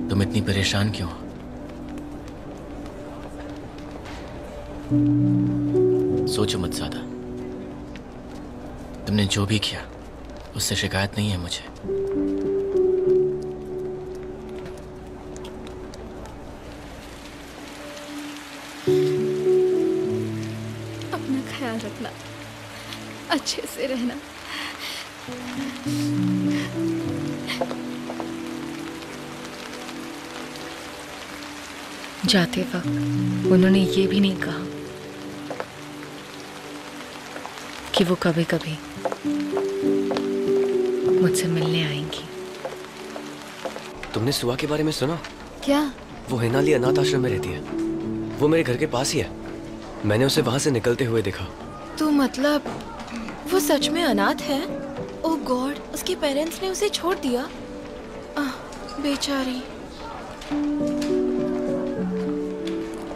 तुम इतनी परेशान क्यों हो? सोचो मत ज्यादा। तुमने जो भी किया उससे शिकायत नहीं है मुझे। अपना ख्याल रखना, अच्छे से रहना। जाते वक्त उन्होंने ये भी नहीं कहा कि वो कभी कभी मुझसे मिलने आएंगी। तुमने सुआ के बारे में सुना? क्या? वो हिनाली अनाथ आश्रम में रहती है। वो मेरे घर के पास ही है। मैंने उसे वहां से निकलते हुए देखा। तो मतलब वो सच में अनाथ है? ओह गॉड, उसके पेरेंट्स ने उसे छोड़ दिया। बेचारी।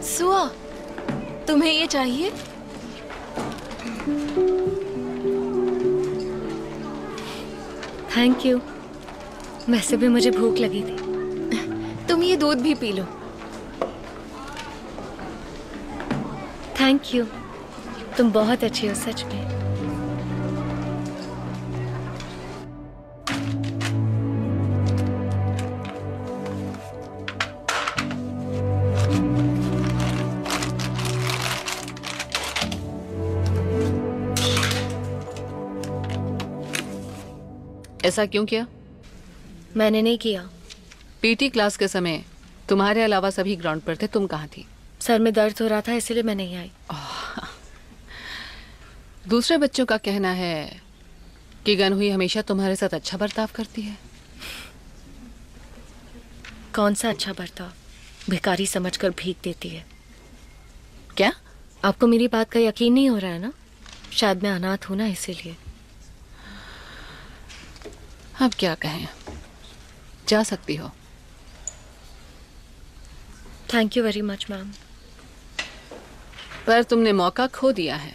सुआ, तुम्हें ये चाहिए? Thank you. वैसे भी मुझे भूख लगी थी। तुम ये दूध भी पी लो। Thank you. तुम बहुत अच्छी हो सच में। ऐसा क्यों किया? मैंने नहीं किया। पीटी क्लास के समय तुम्हारे अलावा सभी ग्राउंड पर थे, तुम कहाँ थी? सर में दर्द हो रहा था इसलिए मैं नहीं आई। दूसरे बच्चों का कहना है कि गनहुई हमेशा तुम्हारे साथ अच्छा बर्ताव करती है। कौन सा अच्छा बर्ताव? भिखारी समझकर भीख देती है। क्या? आपको मेरी बात का यकीन नहीं हो रहा है ना? शायद मैं अनाथ हूं ना, इसीलिए। अब क्या कहें, जा सकती हो। Thank you very much ma'am. पर तुमने मौका खो दिया है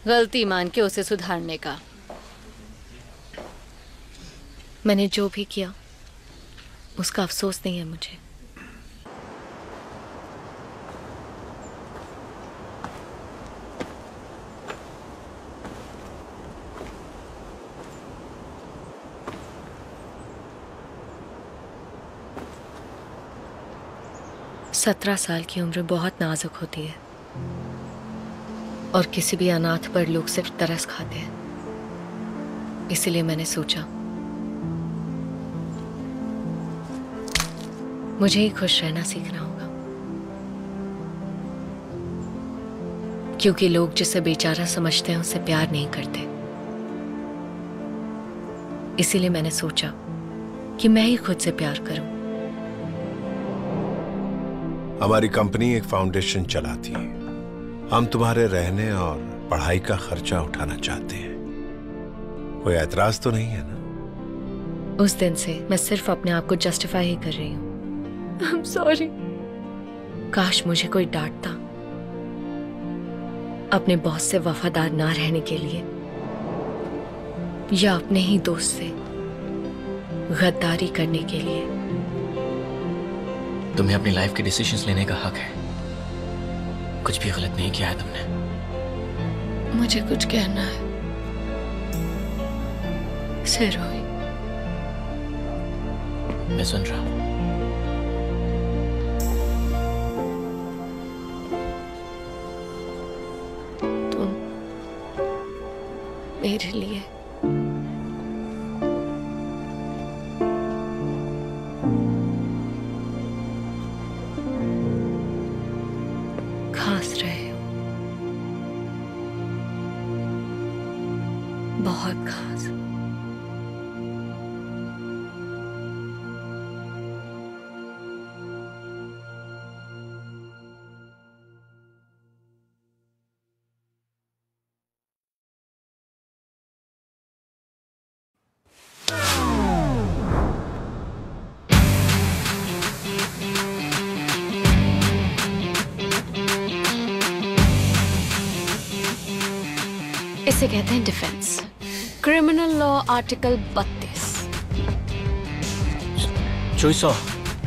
गलती मान के उसे सुधारने का। मैंने जो भी किया उसका अफसोस नहीं है मुझे। सत्रह साल की उम्र बहुत नाजुक होती है और किसी भी अनाथ पर लोग सिर्फ तरस खाते हैं। इसलिए मैंने सोचा मुझे ही खुश रहना सीखना होगा, क्योंकि लोग जिसे बेचारा समझते हैं उससे प्यार नहीं करते। इसीलिए मैंने सोचा कि मैं ही खुद से प्यार करूं। हमारी कंपनी एक फाउंडेशन चलाती है। हम तुम्हारे रहने और पढ़ाई का खर्चा उठाना चाहते हैं। कोई एतराज तो नहीं है ना? उस दिन से मैं सिर्फ अपने आप को जस्टिफाई ही कर रही हूँ। I'm sorry। काश मुझे कोई डांटता अपने बॉस से वफादार ना रहने के लिए, या अपने ही दोस्त से गद्दारी करने के लिए। तुम्हें अपनी लाइफ के डिसीजंस लेने का हक है। कुछ भी गलत नहीं किया है तुमने। मुझे कुछ कहना है। सिरोही, मैं सुन रहा हूं। तुम मेरे लिए खास रहे हो, बहुत खास। इसे कहते हैं डिफेंस। Criminal law article 32। चुईसो,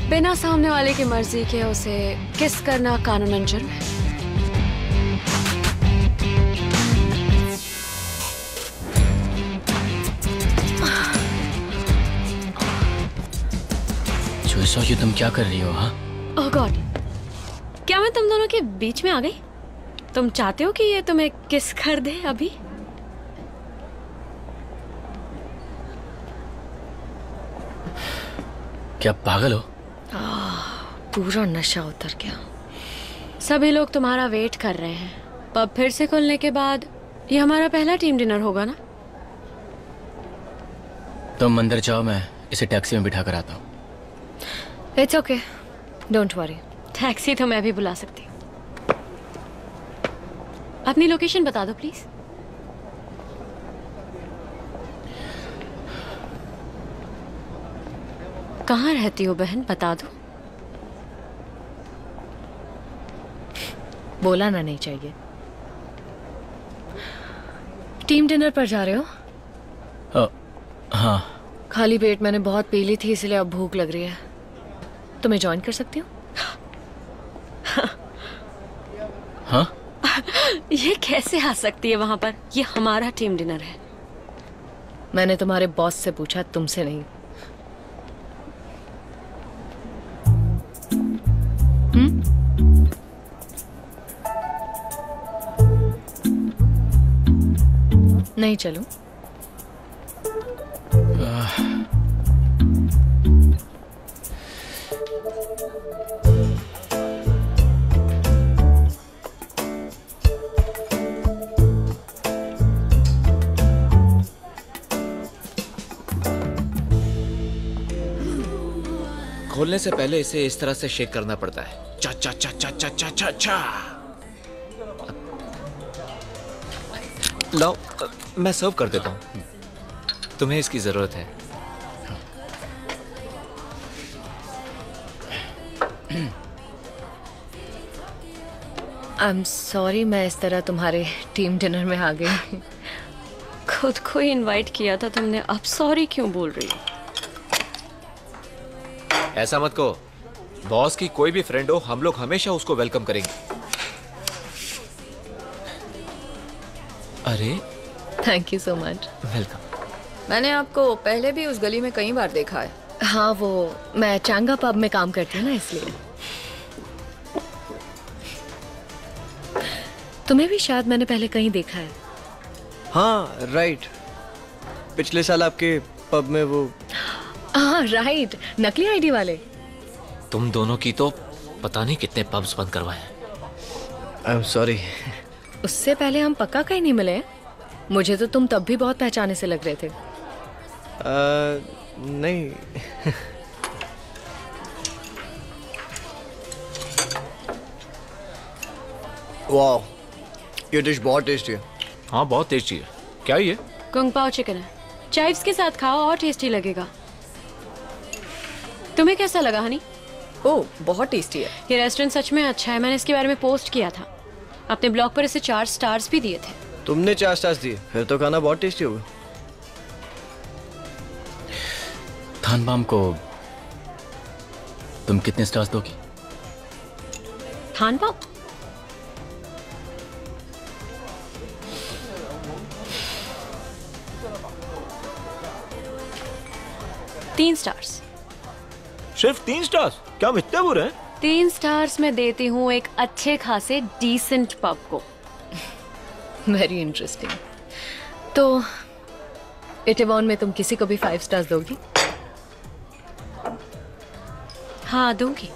बिना सामने वाले की मर्जी के उसे किस करना कानूनन जुर्म है। चुईसो, ये तुम क्या कर रही हो? हाँ, ओह गॉड, क्या मैं तुम दोनों के बीच में आ गई? तुम चाहते हो कि ये तुम्हें किस कर दे अभी? क्या पागल हो? पूरा नशा उतर गया। सभी लोग तुम्हारा वेट कर रहे हैं। पब फिर से खुलने के बाद ये हमारा पहला टीम डिनर होगा ना? तुम अंदर जाओ, मैं इसे टैक्सी में बिठा कर आता हूँ। It's okay, don't worry. Taxi तो मैं भी बुला सकती हूँ। अपनी लोकेशन बता दो प्लीज। कहाँ रहती हो बहन, बता दो। बोला ना नहीं चाहिए। टीम डिनर पर जा रहे हो? हाँ। खाली पेट मैंने बहुत पी ली थी, इसलिए अब भूख लग रही है। तुम्हें ज्वाइन कर सकती हूँ? हाँ? ये कैसे आ सकती है वहां पर? ये हमारा टीम डिनर है। मैंने तुम्हारे बॉस से पूछा, तुमसे नहीं। नहीं चलूं? खोलने से पहले इसे इस तरह से शेक करना पड़ता है। चा चा चा चा चा चा चा चा। लाओ, मैं सर्व कर देता हूँ, तुम्हें इसकी जरूरत है। आई एम सॉरी, मैं इस तरह तुम्हारे टीम डिनर में आ गई। खुद को ही इनवाइट किया था तुमने, अब सॉरी क्यों बोल रही हो? ऐसा मत कहो। बॉस की कोई भी फ्रेंड हो, हम लोग हमेशा उसको वेलकम करेंगे। अरे thank you so much. Welcome. मैंने आपको पहले भी उस गली में कई बार देखा है। हाँ, वो मैं चांगा पब में काम करती हूँ ना, इसलिए। तुम्हें भी शायद मैंने पहले कहीं देखा है। हाँ राइट, पिछले साल आपके पब में वो। हाँ राइट, नकली आईडी वाले। तुम दोनों की तो पता नहीं कितने पब्स बंद करवाए। आई एम सॉरी। उससे पहले हम पक्का कहीं नहीं मिले। मुझे तो तुम तब भी बहुत पहचाने से लग रहे थे। नहीं। वाह, ये डिश बहुत टेस्टी है। हाँ बहुत टेस्टी है। क्या ये? कुंग पाओ चिकन है, चाइव्स के साथ खाओ और टेस्टी लगेगा। तुम्हें कैसा लगा हनी? ओह, बहुत टेस्टी है। ये रेस्टोरेंट सच में अच्छा है। मैंने इसके बारे में पोस्ट किया था, अपने ब्लॉग पर इसे 4 स्टार्स भी दिए थे। तुमने 4 स्टार्स दिए? फिर तो खाना बहुत टेस्टी होगा। थानबाम को तुम कितने स्टार्स दोगी? थानबाम? तीन स्टार्स। सिर्फ 3 स्टार्स? क्या हम इतने बुरे हैं? 3 स्टार्स मैं देती हूँ एक अच्छे खासे डिसेंट पब को। Very interesting. तो इटावान में तुम किसी को भी 5 स्टार्स दोगी? हाँ दूंगी।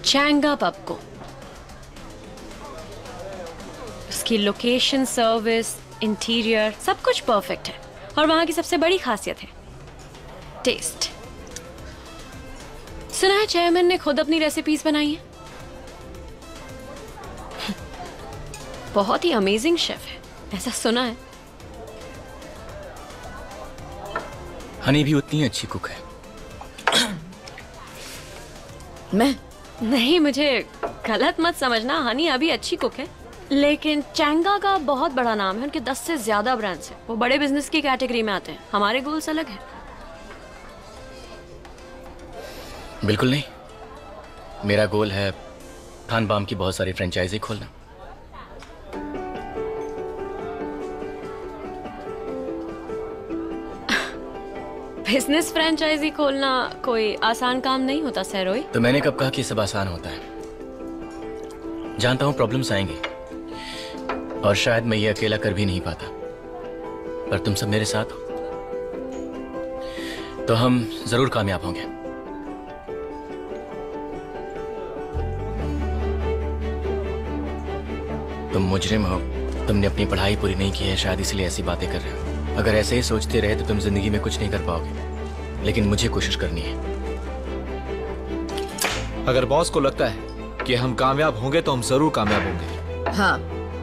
चांगा पब को। उसकी लोकेशन, सर्विस, इंटीरियर सब कुछ परफेक्ट है। और वहां की सबसे बड़ी खासियत है टेस्ट। सुना है चेयरमैन ने खुद अपनी रेसिपीज बनाई है। बहुत ही अमेजिंग शेफ है, ऐसा सुना है। हनी भी उतनी अच्छी कुक है। मैं नहीं, मुझे गलत मत समझना, हनी अभी अच्छी कुक है। लेकिन चैंगा का बहुत बड़ा नाम है, उनके 10 से ज्यादा ब्रांड्स हैं। वो बड़े बिजनेस की कैटेगरी में आते हैं, हमारे गोल्स अलग हैं। बिल्कुल नहीं, मेरा गोल है थान बाम की बहुत सारी फ्रेंचाइजी खोलना। बिजनेस फ्रेंचाइजी खोलना कोई आसान काम नहीं होता सरोई। तो मैंने कब कहा कि सब आसान होता है? जानता हूं प्रॉब्लम्स आएंगी और शायद मैं ये अकेला कर भी नहीं पाता, पर तुम सब मेरे साथ हो तो हम जरूर कामयाब होंगे। तुम मुजरिम हो, तुमने अपनी पढ़ाई पूरी नहीं की है, शायद इसलिए ऐसी बातें कर रहे हो। अगर ऐसे ही सोचते रहे तो तुम जिंदगी में कुछ नहीं कर पाओगे, लेकिन मुझे कोशिश करनी है। अगर बॉस को लगता है कि हम कामयाब होंगे तो हम जरूर कामयाब होंगे। हाँ,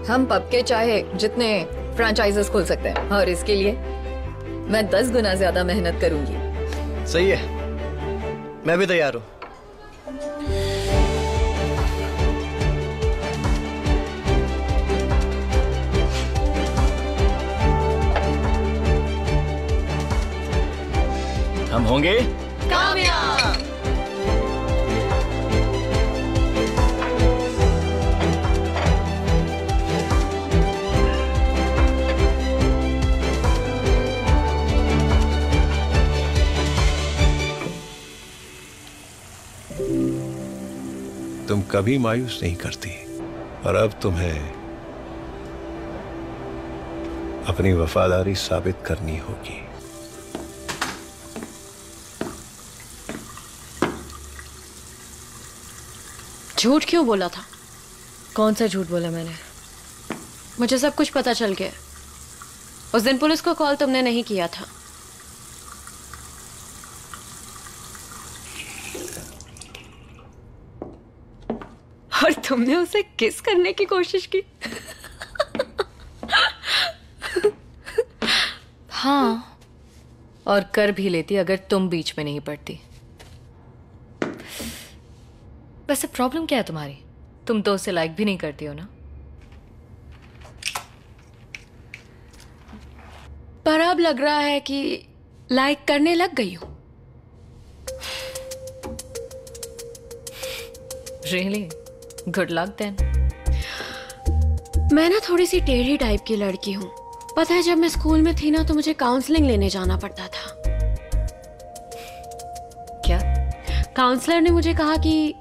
हम पब के चाहे जितने फ्रेंचाइजेस खोल सकते हैं और इसके लिए मैं 10 गुना ज्यादा मेहनत करूंगी। सही है, मैं भी तैयार हूँ। हम होंगे कामयाब। तुम कभी मायूस नहीं करती और अब तुम्हें अपनी वफादारी साबित करनी होगी। झूठ क्यों बोला था? कौन सा झूठ बोला मैंने? मुझे सब कुछ पता चल गया। उस दिन पुलिस को कॉल तुमने नहीं किया था। और तुमने उसे किस करने की कोशिश की। हाँ, और कर भी लेती अगर तुम बीच में नहीं पड़ती। वैसे प्रॉब्लम क्या है तुम्हारी? तुम तो उसे लाइक भी नहीं करती हो ना? पर अब लग रहा है कि लाइक करने लग गई हूं। रियली? Good luck then. मैं ना थोड़ी सी टेढ़ी टाइप की लड़की हूँ। पता है, जब मैं स्कूल में थी ना तो मुझे काउंसलिंग लेने जाना पड़ता था। क्या? काउंसलर ने मुझे कहा कि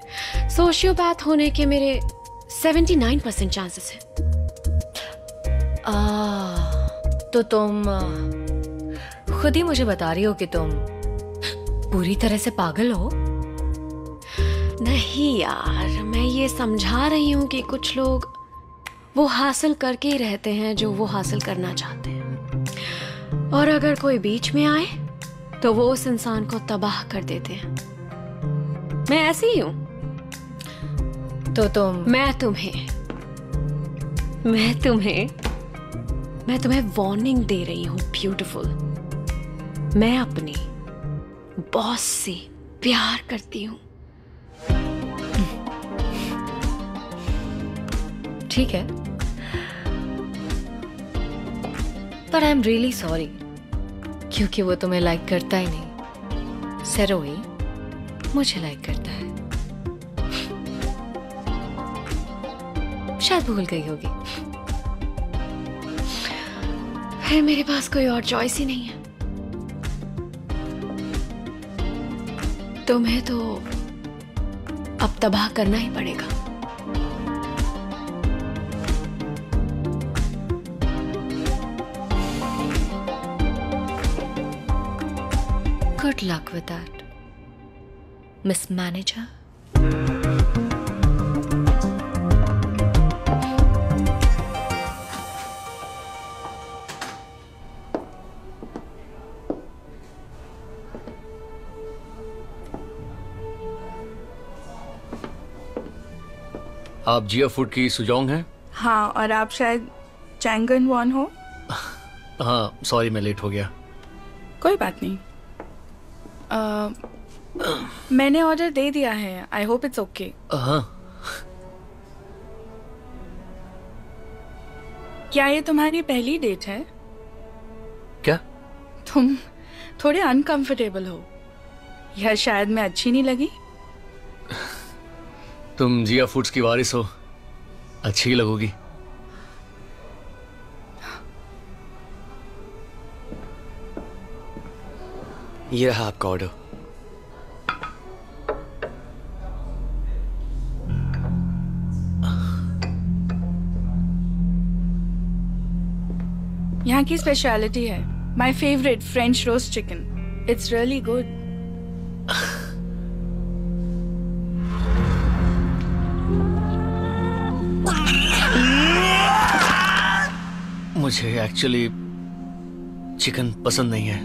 सोशियोपैथ होने के मेरे 79% चांसेस हैं। तो तुम खुद ही मुझे बता रही हो कि तुम पूरी तरह से पागल हो? नहीं यार, मैं ये समझा रही हूँ कि कुछ लोग वो हासिल करके ही रहते हैं जो वो हासिल करना चाहते हैं, और अगर कोई बीच में आए तो वो उस इंसान को तबाह कर देते हैं। मैं ऐसी ही हूँ। तो तुम मैं तुम्हें वार्निंग दे रही हूँ ब्यूटीफुल। मैं अपने बॉस से प्यार करती हूँ। ठीक है, पर आई एम रियली सॉरी, क्योंकि वो तुम्हें लाइक करता ही नहीं। सरोई मुझे लाइक करता है। शायद भूल गई होगी। फिर मेरे पास कोई और चॉइस ही नहीं है। तुम्हें तो अब तबाह करना ही पड़ेगा। Good luck with that, Miss Manager. आप जिया फूड की सुजोंग हैं? हाँ, और आप शायद चैंगन वॉन हो? हाँ, सॉरी मैं लेट हो गया। कोई बात नहीं। मैंने ऑर्डर दे दिया है। I hope it's okay. हाँ, क्या ये तुम्हारी पहली डेट है? क्या? तुम थोड़े अनकंफर्टेबल हो या शायद मैं अच्छी नहीं लगी? तुम जिया फूड्स की वारिस हो, अच्छी ही लगोगी। ये रहा आपका ऑर्डर। यहाँ की स्पेशलिटी है my favourite French roast chicken. It's really good. मुझे एक्चुअली चिकन पसंद नहीं है।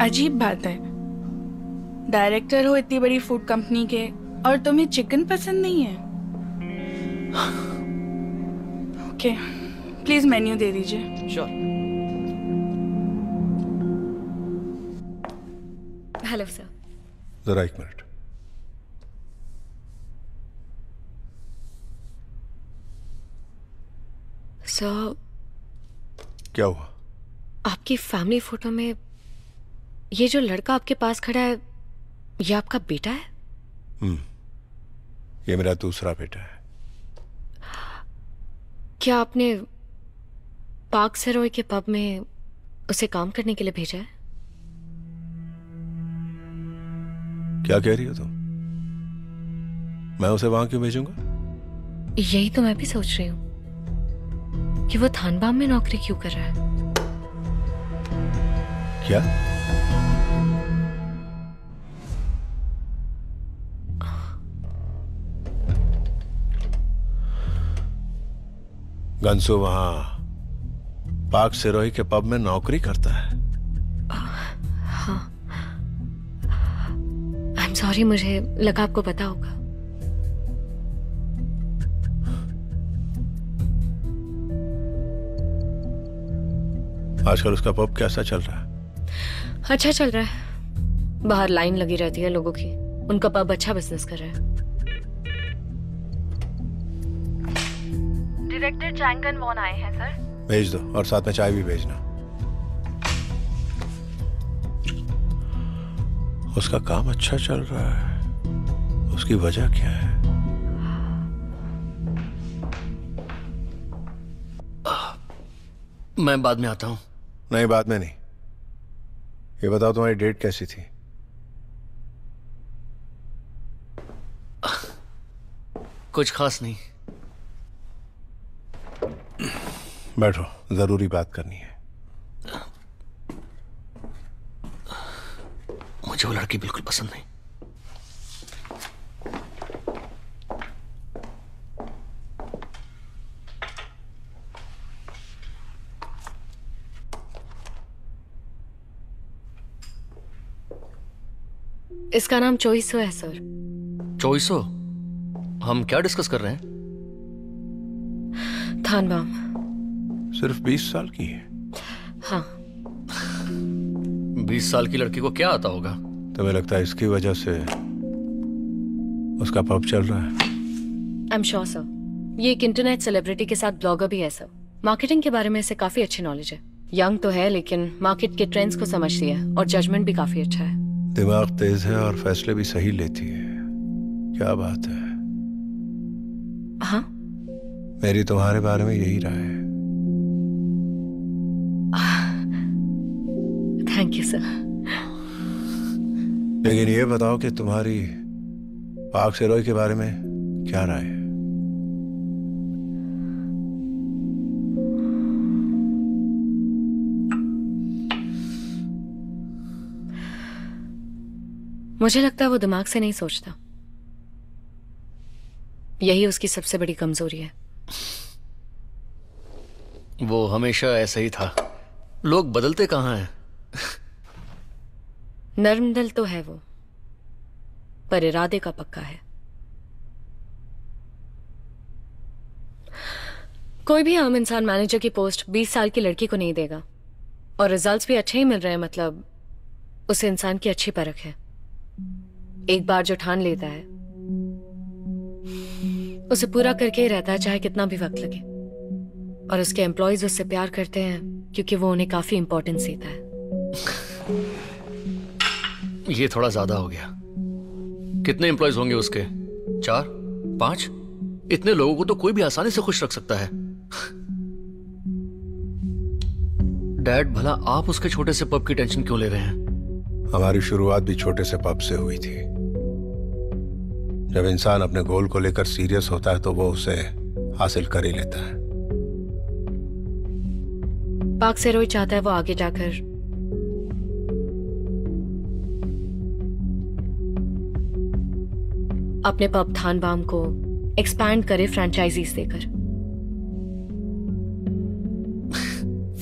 अजीब बात है, डायरेक्टर हो इतनी बड़ी फूड कंपनी के और तुम्हें चिकन पसंद नहीं है। ओके, प्लीज मेन्यू दे दीजिए। श्योर। Hello sir. जरा एक मिनट। सर, क्या हुआ? आपकी फैमिली फोटो में ये जो लड़का आपके पास खड़ा है, ये आपका बेटा है? ये मेरा दूसरा बेटा है। क्या आपने पार्क सरोय के पब में उसे काम करने के लिए भेजा है? क्या कह रही हो तुम? मैं उसे वहां क्यों भेजूंगा? यही तो मैं भी सोच रही हूँ कि वो थानबाम में नौकरी क्यों कर रहा है। क्या? गंसू वहां पार्क सिरोही के पब में नौकरी करता है? हाँ। आई एम सॉरी, मुझे लगा आपको पता होगा। आजकल उसका पब कैसा चल रहा है? अच्छा चल रहा है। बाहर लाइन लगी रहती है लोगों की। उनका पब अच्छा बिजनेस कर रहा है। डायरेक्टर चैंगन वॉन आए हैं सर। भेज दो और साथ में चाय भी भेजना। उसका काम अच्छा चल रहा है, उसकी वजह क्या है? मैं बाद में आता हूं। नहीं, बाद में नहीं। ये बताओ तुम्हारी डेट कैसी थी? कुछ खास नहीं। बैठो, जरूरी बात करनी है। मुझे वो लड़की बिल्कुल पसंद नहीं। इसका नाम चोइसो है सर। चोइसो? हम क्या डिस्कस कर रहे हैं? थानबाम। सिर्फ 20 साल की है? हाँ। 20 साल की लड़की को क्या आता होगा? तुम्हें लगता है इसकी वजह से उसका पब चल रहा है? I am sure sir. ये एक इंटरनेट सेलिब्रिटी के साथ ब्लॉगर भी है सर। मार्केटिंग के बारे में इसे काफी अच्छी नॉलेज है। यंग तो है लेकिन मार्केट के ट्रेंड्स को समझती है और जजमेंट भी काफी अच्छा है। दिमाग तेज है और फैसले भी सही लेती है। क्या बात है। हाँ, मेरी तुम्हारे बारे में यही राय है। Thank you sir. लेकिन ये बताओ कि तुम्हारी पार्क सिरोही के बारे में क्या राय है? मुझे लगता है वो दिमाग से नहीं सोचता। यही उसकी सबसे बड़ी कमजोरी है। वो हमेशा ऐसा ही था। लोग बदलते कहाँ हैं? नर्म दिल तो है वो, पर इरादे का पक्का है। कोई भी आम इंसान मैनेजर की पोस्ट 20 साल की लड़की को नहीं देगा। और रिजल्ट्स भी अच्छे ही मिल रहे हैं, मतलब उस इंसान की अच्छी परख है। एक बार जो ठान लेता है उसे पूरा करके ही रहता है, चाहे कितना भी वक्त लगे। और उसके एम्प्लॉयज उससे प्यार करते हैं क्योंकि वो उन्हें काफी इंपॉर्टेंस देता है। ये थोड़ा ज्यादा हो गया। कितने एम्प्लॉयज होंगे उसके? 4, 5? इतने लोगों को तो कोई भी आसानी से खुश रख सकता है। डैड, भला आप उसके छोटे से पब की टेंशन क्यों ले रहे हैं? हमारी शुरुआत भी छोटे से पब से हुई थी। जब इंसान अपने गोल को लेकर सीरियस होता है तो वो उसे हासिल कर ही लेता है। पार्क सेरोई चाहता है वो आगे जाकर अपने पब थानबाम को एक्सपैंड करे फ्रेंचाइजीज देकर।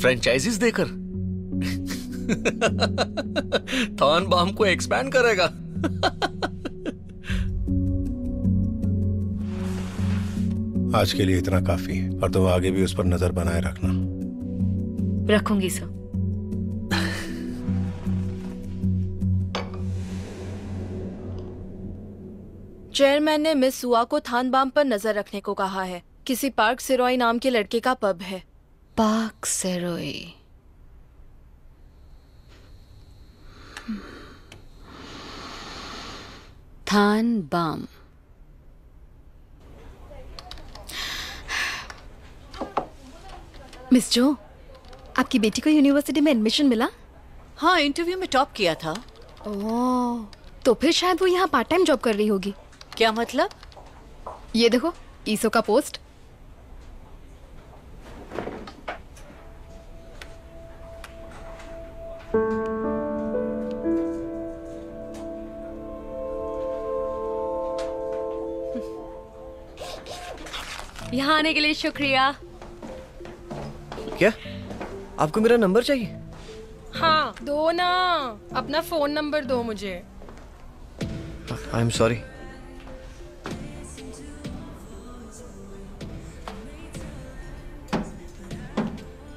फ्रेंचाइजीज देकर? थानबाम को एक्सपैंड करेगा? आज के लिए इतना काफी है, और तुम आगे भी उस पर नजर बनाए रखना। रखूंगी सर। चेयरमैन ने मिस सुआ को थानबाम पर नजर रखने को कहा है। किसी पार्क सिरोई नाम के लड़के का पब है। पार्क सेरोई। थानबाम। मिस जो, आपकी बेटी को यूनिवर्सिटी में एडमिशन मिला? हाँ, इंटरव्यू में टॉप किया था। ओह, तो फिर शायद वो यहाँ पार्ट टाइम जॉब कर रही होगी। क्या मतलब? ये देखो, ईसो का पोस्ट। यहाँ आने के लिए शुक्रिया। क्या आपको मेरा नंबर चाहिए? हाँ, दो ना। अपना फोन नंबर दो मुझे। आई एम सॉरी।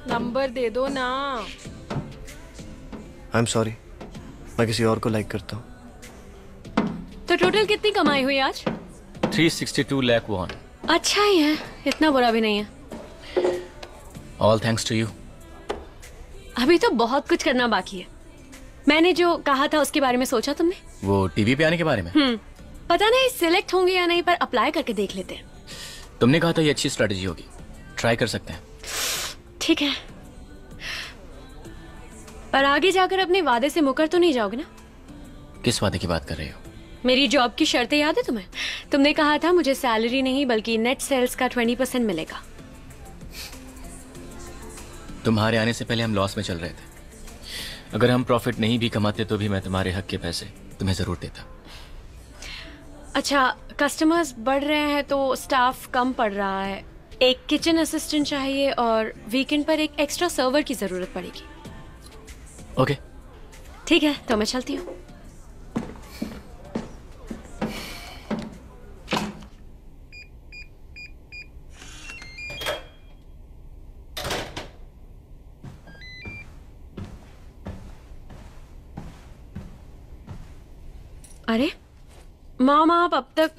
नंबर दे दो ना। आई एम सॉरी, मैं किसी और को लाइक करता हूँ। तो टोटल कितनी कमाई हुई आज? 362 लाख वॉन। अच्छा ही है, इतना बुरा भी नहीं है। All thanks to you. अभी तो बहुत कुछ करना बाकी है। मैंने जो कहा था उसके बारे में सोचा तुमने? वो टीवी पे आने के बारे में? पता नहीं सिलेक्ट होंगे या नहीं, पर अप्लाई करके देख लेते हैं। तुमने कहा था ये अच्छी स्ट्रेटजी होगी, ट्राई कर सकते हैं। ठीक है, पर आगे जाकर अपने वादे से मुकर तो नहीं जाओगे ना? किस वादे की बात कर रहे हो? मेरी जॉब की शर्तें याद है तुम्हें? तुमने कहा था मुझे सैलरी नहीं बल्कि नेट सेल्स का 20% मिलेगा। तुम्हारे आने से पहले हम लॉस में चल रहे थे। अगर हम प्रॉफिट नहीं भी कमाते तो भी मैं तुम्हारे हक के पैसे तुम्हें जरूर देता। अच्छा, कस्टमर्स बढ़ रहे हैं तो स्टाफ कम पड़ रहा है। एक किचन असिस्टेंट चाहिए और वीकेंड पर एक एक्स्ट्रा सर्वर की जरूरत पड़ेगी। ओके, ठीक है, तो मैं चलती हूँ। अरे मामा, आप अब तक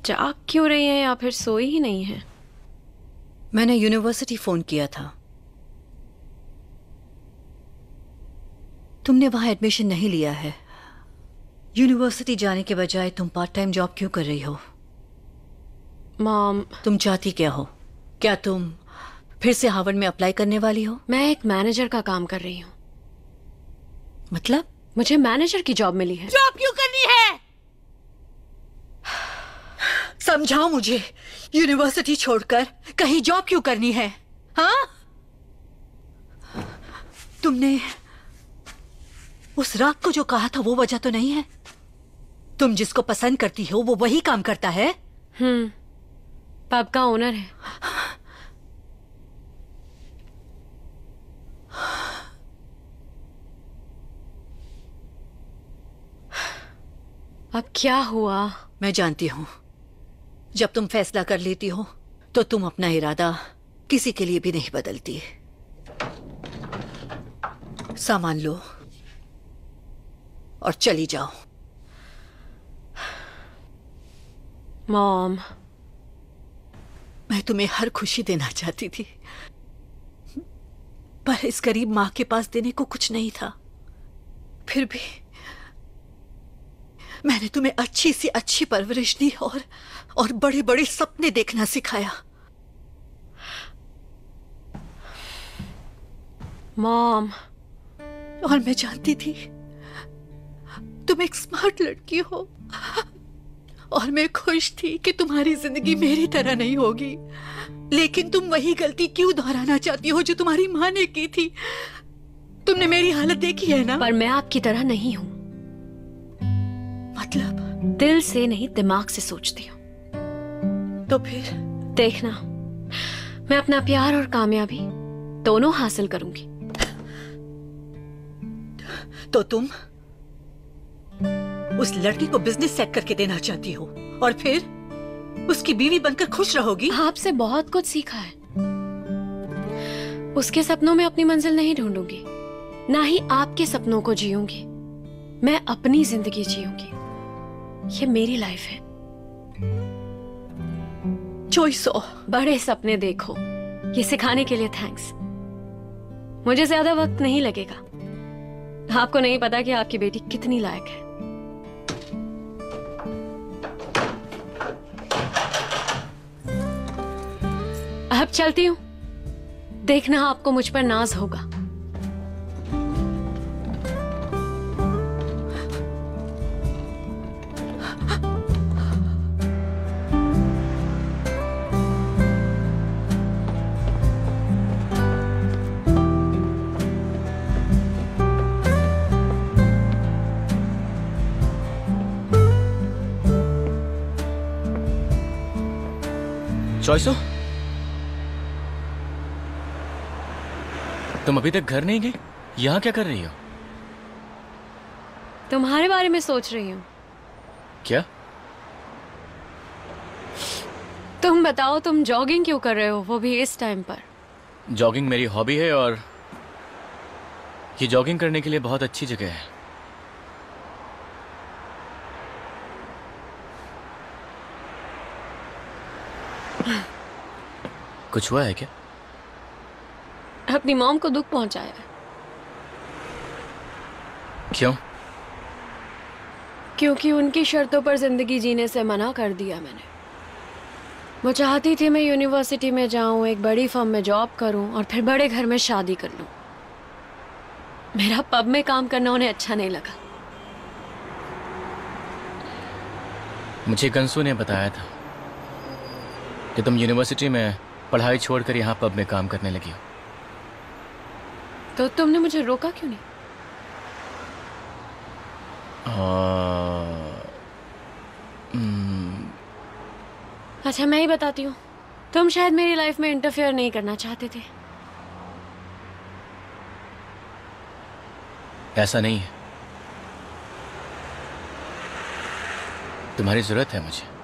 जाग क्यों रही हैं या फिर सोई ही नहीं है? मैंने यूनिवर्सिटी फोन किया था। तुमने वहां एडमिशन नहीं लिया है। यूनिवर्सिटी जाने के बजाय तुम पार्ट टाइम जॉब क्यों कर रही हो? मॉम, तुम चाहती क्या हो? क्या तुम फिर से हार्वर्ड में अप्लाई करने वाली हो? मैं एक मैनेजर का काम कर रही हूँ। मतलब? मुझे मैनेजर की जॉब मिली है। जॉब क्यों करनी है? समझाओ मुझे, यूनिवर्सिटी छोड़कर कहीं जॉब क्यों करनी है? हाँ? तुमने उस रात को जो कहा था वो वजह तो नहीं है? तुम जिसको पसंद करती हो वो वही काम करता है। पब का ओनर है। अब क्या हुआ? मैं जानती हूं, जब तुम फैसला कर लेती हो तो तुम अपना इरादा किसी के लिए भी नहीं बदलती। सामान लो और चली जाओ। मॉम, मैं तुम्हें हर खुशी देना चाहती थी, पर इस गरीब माँ के पास देने को कुछ नहीं था। फिर भी मैंने तुम्हें अच्छी सी अच्छी परवरिश दी और बड़े बड़े सपने देखना सिखाया। मॉम, और मैं जानती थी तुम एक स्मार्ट लड़की हो, और मैं खुश थी कि तुम्हारी जिंदगी मेरी तरह नहीं होगी। लेकिन तुम वही गलती क्यों दोहराना चाहती हो जो तुम्हारी माँ ने की थी? तुमने मेरी हालत देखी है ना? पर मैं आपकी तरह नहीं हूं। मतलब? दिल से नहीं, दिमाग से सोचती हूँ। तो फिर देखना, मैं अपना प्यार और कामयाबी दोनों हासिल करूंगी। तो तुम उस लड़की को बिजनेस सेट करके देना चाहती हो और फिर उसकी बीवी बनकर खुश रहोगी? आपसे बहुत कुछ सीखा है। उसके सपनों में अपनी मंजिल नहीं ढूंढूंगी, ना ही आपके सपनों को जीऊंगी। मैं अपनी जिंदगी जीऊंगी। ये मेरी लाइफ है। चॉइसो, बड़े सपने देखो। ये सिखाने के लिए थैंक्स। मुझे ज्यादा वक्त नहीं लगेगा। आपको नहीं पता कि आपकी बेटी कितनी लायक है। अब चलती हूं। देखना, आपको मुझ पर नाज होगा। चॉइसो, तुम अभी तक घर नहीं गई? यहाँ क्या कर रही हो? तुम्हारे बारे में सोच रही हूँ। क्या? तुम बताओ, तुम जॉगिंग क्यों कर रहे हो, वो भी इस टाइम पर? जॉगिंग मेरी हॉबी है और ये जॉगिंग करने के लिए बहुत अच्छी जगह है। कुछ हुआ है क्या? अपनी मॉम को दुख पहुंचाया है। क्यों? क्योंकि उनकी शर्तों पर जिंदगी जीने से मना कर दिया मैंने। वो चाहती थी मैं यूनिवर्सिटी में जाऊं, एक बड़ी फर्म में जॉब करूं और फिर बड़े घर में शादी कर लूं। मेरा पब में काम करना उन्हें अच्छा नहीं लगा। मुझे गंसू ने बताया था कि तुम यूनिवर्सिटी में पढ़ाई छोड़कर यहाँ पब में काम करने लगी हो। तो तुमने मुझे रोका क्यों नहीं? अच्छा, मैं ही बताती हूँ। तुम शायद मेरी लाइफ में इंटरफेयर नहीं करना चाहते थे। ऐसा नहीं है। तुम्हारी जरूरत है मुझे।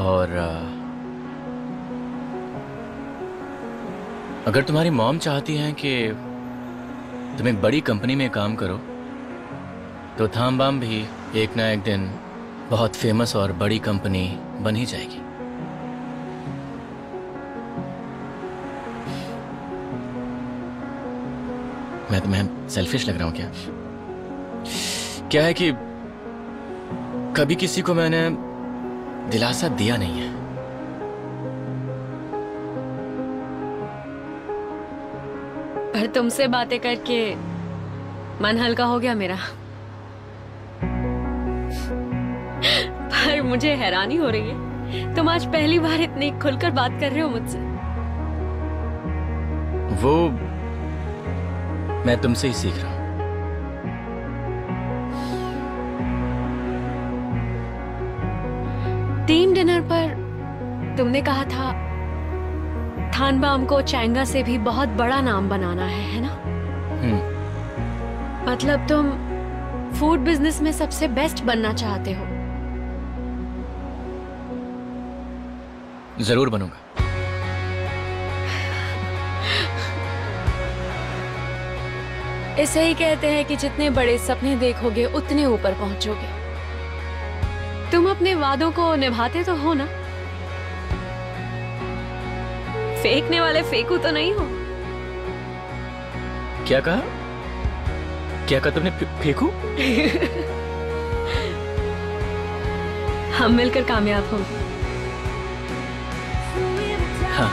और अगर तुम्हारी मॉम चाहती हैं कि तुम एक बड़ी कंपनी में काम करो, तो थामबाम भी एक ना एक दिन बहुत फेमस और बड़ी कंपनी बन ही जाएगी। मैं तुम्हें सेल्फिश लग रहा हूं क्या? क्या है कि कभी किसी को मैंने दिलासा दिया नहीं है। पर तुमसे बातें करके मन हल्का हो गया मेरा। पर मुझे हैरानी हो रही है, तुम आज पहली बार इतनी खुलकर बात कर रहे हो मुझसे। वो मैं तुमसे ही सीख रहा हूं। टीम डिनर पर तुमने कहा था थानबाम को चैंगा से भी बहुत बड़ा नाम बनाना है ना? मतलब तुम फूड बिजनेस में सबसे बेस्ट बनना चाहते हो। जरूर बनूंगा। इसे ही कहते हैं कि जितने बड़े सपने देखोगे उतने ऊपर पहुंचोगे। तुम अपने वादों को निभाते तो हो ना? फेंकने वाले फेंकू तो नहीं हो? क्या कहा? क्या कहा तुमने? फेंकू? हम मिलकर कामयाब होंगे। हाँ।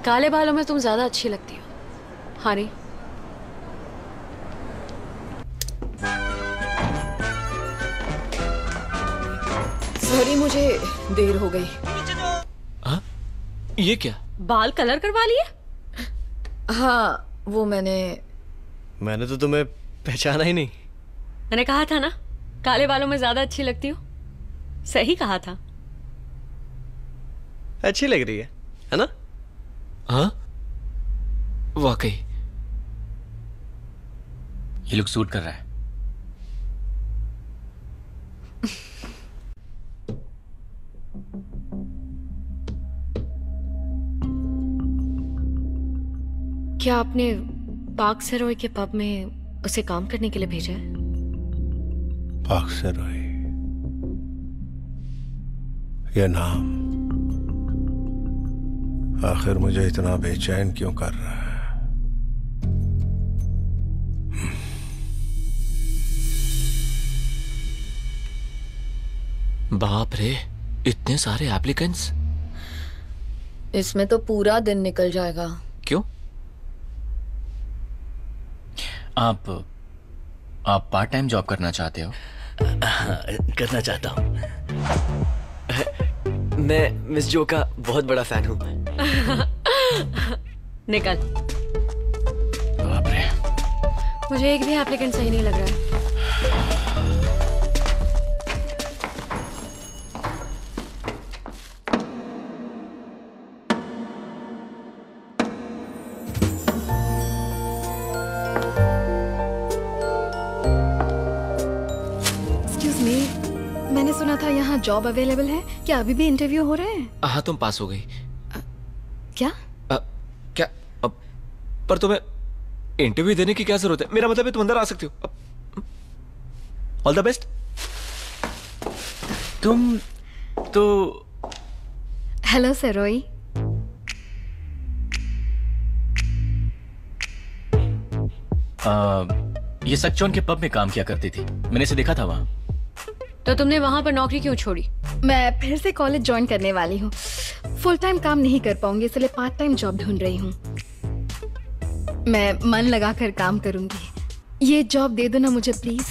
काले बालों में तुम ज्यादा अच्छी लगती हो। हारी, सॉरी, मुझे देर हो गई। हाँ? ये क्या? बाल कलर करवा लिए? हाँ, वो मैंने तो तुम्हें पहचाना ही नहीं। मैंने कहा था ना, काले बालों में ज्यादा अच्छी लगती हो। सही कहा था। अच्छी लग रही है ना? हाँ, वाकई ये लुक सूट कर रहा है। क्या आपने पार्क सरोय के पब में उसे काम करने के लिए भेजा है? पार्क सरोय, यह नाम आखिर मुझे इतना बेचैन क्यों कर रहा है? बाप रे, इतने सारे एप्लीकेंट्स। इसमें तो पूरा दिन निकल जाएगा। क्यों? आप पार्ट टाइम जॉब करना चाहते हो? करना चाहता हूँ। मैं मिस जो का बहुत बड़ा फैन हूँ। निकल। बाप रे, मुझे एक भी एप्लीकेंट सही नहीं लग रहा है। मैंने सुना था यहाँ जॉब अवेलेबल है। क्या अभी भी इंटरव्यू हो रहे हैं? हाँ, तुम पास हो गई। क्या? क्या? पर तुम्हें इंटरव्यू देने की क्या जरूरत है? मेरा मतलब है तुम अंदर आ सकती हो। All the best. तुम तो हेलो सरोई। ये सक्चौन के पब में काम किया करती थी। मैंने इसे देखा था वहां। तो तुमने वहां पर नौकरी क्यों छोड़ी? मैं फिर से कॉलेज ज्वाइन करने वाली हूँ। फुल टाइम काम नहीं कर पाऊंगी, इसलिए पार्ट टाइम जॉब ढूंढ रही हूँ। मैं मन लगाकर काम करूंगी। ये जॉब दे दो ना मुझे प्लीज।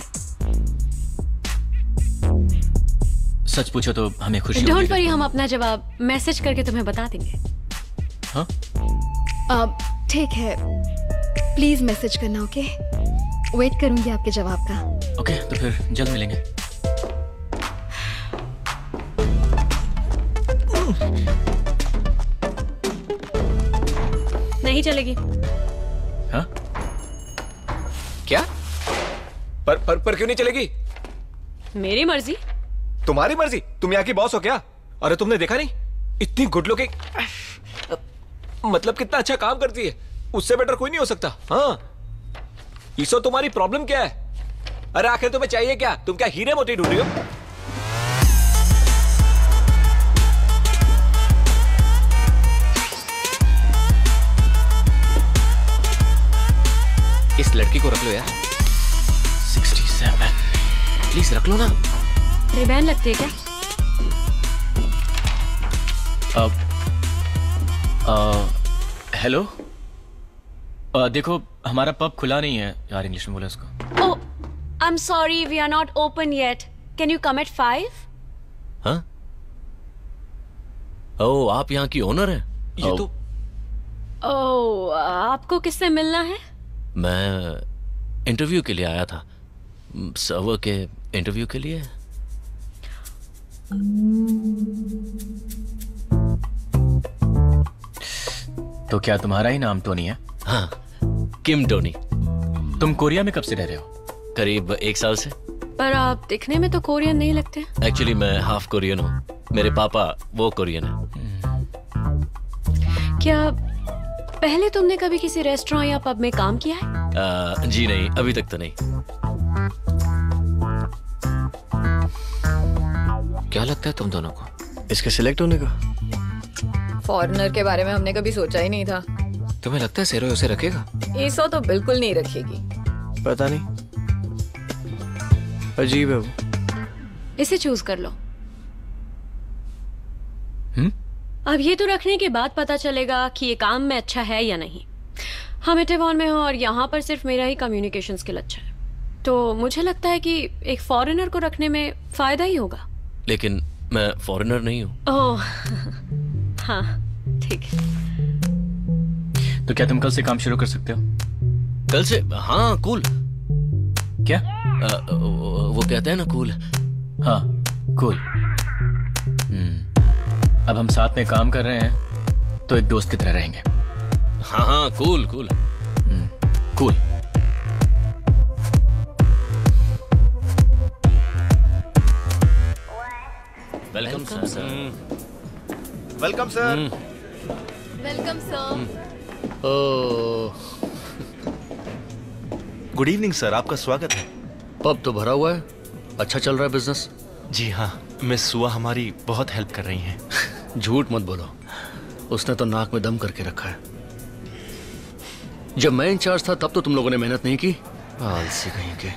सच पूछो तो हमें खुशी होगी। डोंट वरी, हम अपना जवाब मैसेज करके तुम्हें बता देंगे। हाँ? ठीक है, प्लीज मैसेज करना। ओके, वेट करूंगी आपके जवाब का। ओके, तो फिर जल्द मिलेंगे। नहीं चलेगी। हाँ? क्या? पर क्यों नहीं चलेगी? मेरी मर्जी। तुम्हारी मर्जी? तुम यहाँ की बॉस हो क्या? अरे तुमने देखा नहीं, इतनी गुड लुकिंग, मतलब कितना अच्छा काम करती है। उससे बेटर कोई नहीं हो सकता। हाँ, ईसो तुम्हारी प्रॉब्लम क्या है? अरे आखिर तुम्हें चाहिए क्या? तुम क्या हीरे मोती ढूंढ रही हो? इस लड़की को रख लो यार। 67, प्लीज रख लो ना। रिबैन लगती है क्या? हेलो, देखो हमारा पब खुला नहीं है यार। इंग्लिश में बोला उसको। Oh, I am sorry, we are not open yet. Can you come at 5? हाँ? ओह, आप यहाँ की ओनर हैं? ये तो ओह, आपको किससे मिलना है? मैं इंटरव्यू के लिए आया था, सर्वर के इंटरव्यू के लिए। तो क्या तुम्हारा ही नाम टोनी है? हाँ, किम टोनी। तुम कोरिया में कब से रह रहे हो? करीब 1 साल से। पर आप दिखने में तो कोरियन नहीं लगते। एक्चुअली मैं हाफ कोरियन हूँ, मेरे पापा वो कोरियन है। क्या पहले तुमने कभी किसी रेस्टोरेंट या पब में काम किया है? जी नहीं, अभी तक तो नहीं। क्या लगता है तुम दोनों को इसके सिलेक्ट होने का? फॉरेनर के बारे में हमने कभी सोचा ही नहीं था। तुम्हें लगता है सेरोय उसे रखेगा? ईसो तो बिल्कुल नहीं रखेगी। पता नहीं, अजीब है वो। इसे चूज कर लो। अब ये तो रखने के बाद पता चलेगा कि ये काम में अच्छा है या नहीं। हम इटावान में हो और यहाँ पर सिर्फ मेरा ही कम्युनिकेशन स्किल अच्छा है, तो मुझे लगता है कि एक फॉरेनर को रखने में फायदा ही होगा। लेकिन मैं फॉरेनर नहीं हूँ। ओह हाँ, ठीक है। तो क्या तुम कल से काम शुरू कर सकते हो? कल से? हाँ, कूल। क्या? वो कहते हैं ना कूल। हाँ, कूल। अब हम साथ में काम कर रहे हैं तो एक दोस्त की तरह रहेंगे। हाँ हाँ, cool cool cool. Welcome sir. Welcome sir. Welcome sir. Good evening sir, आपका स्वागत है। पब तो भरा हुआ है, अच्छा चल रहा है बिजनेस? जी हाँ, मिस सुआ हमारी बहुत हेल्प कर रही हैं। झूठ मत बोलो, उसने तो नाक में दम करके रखा है। जब मैं इंचार्ज था तब तो तुम लोगों ने मेहनत नहीं की। आलसी कहीं के।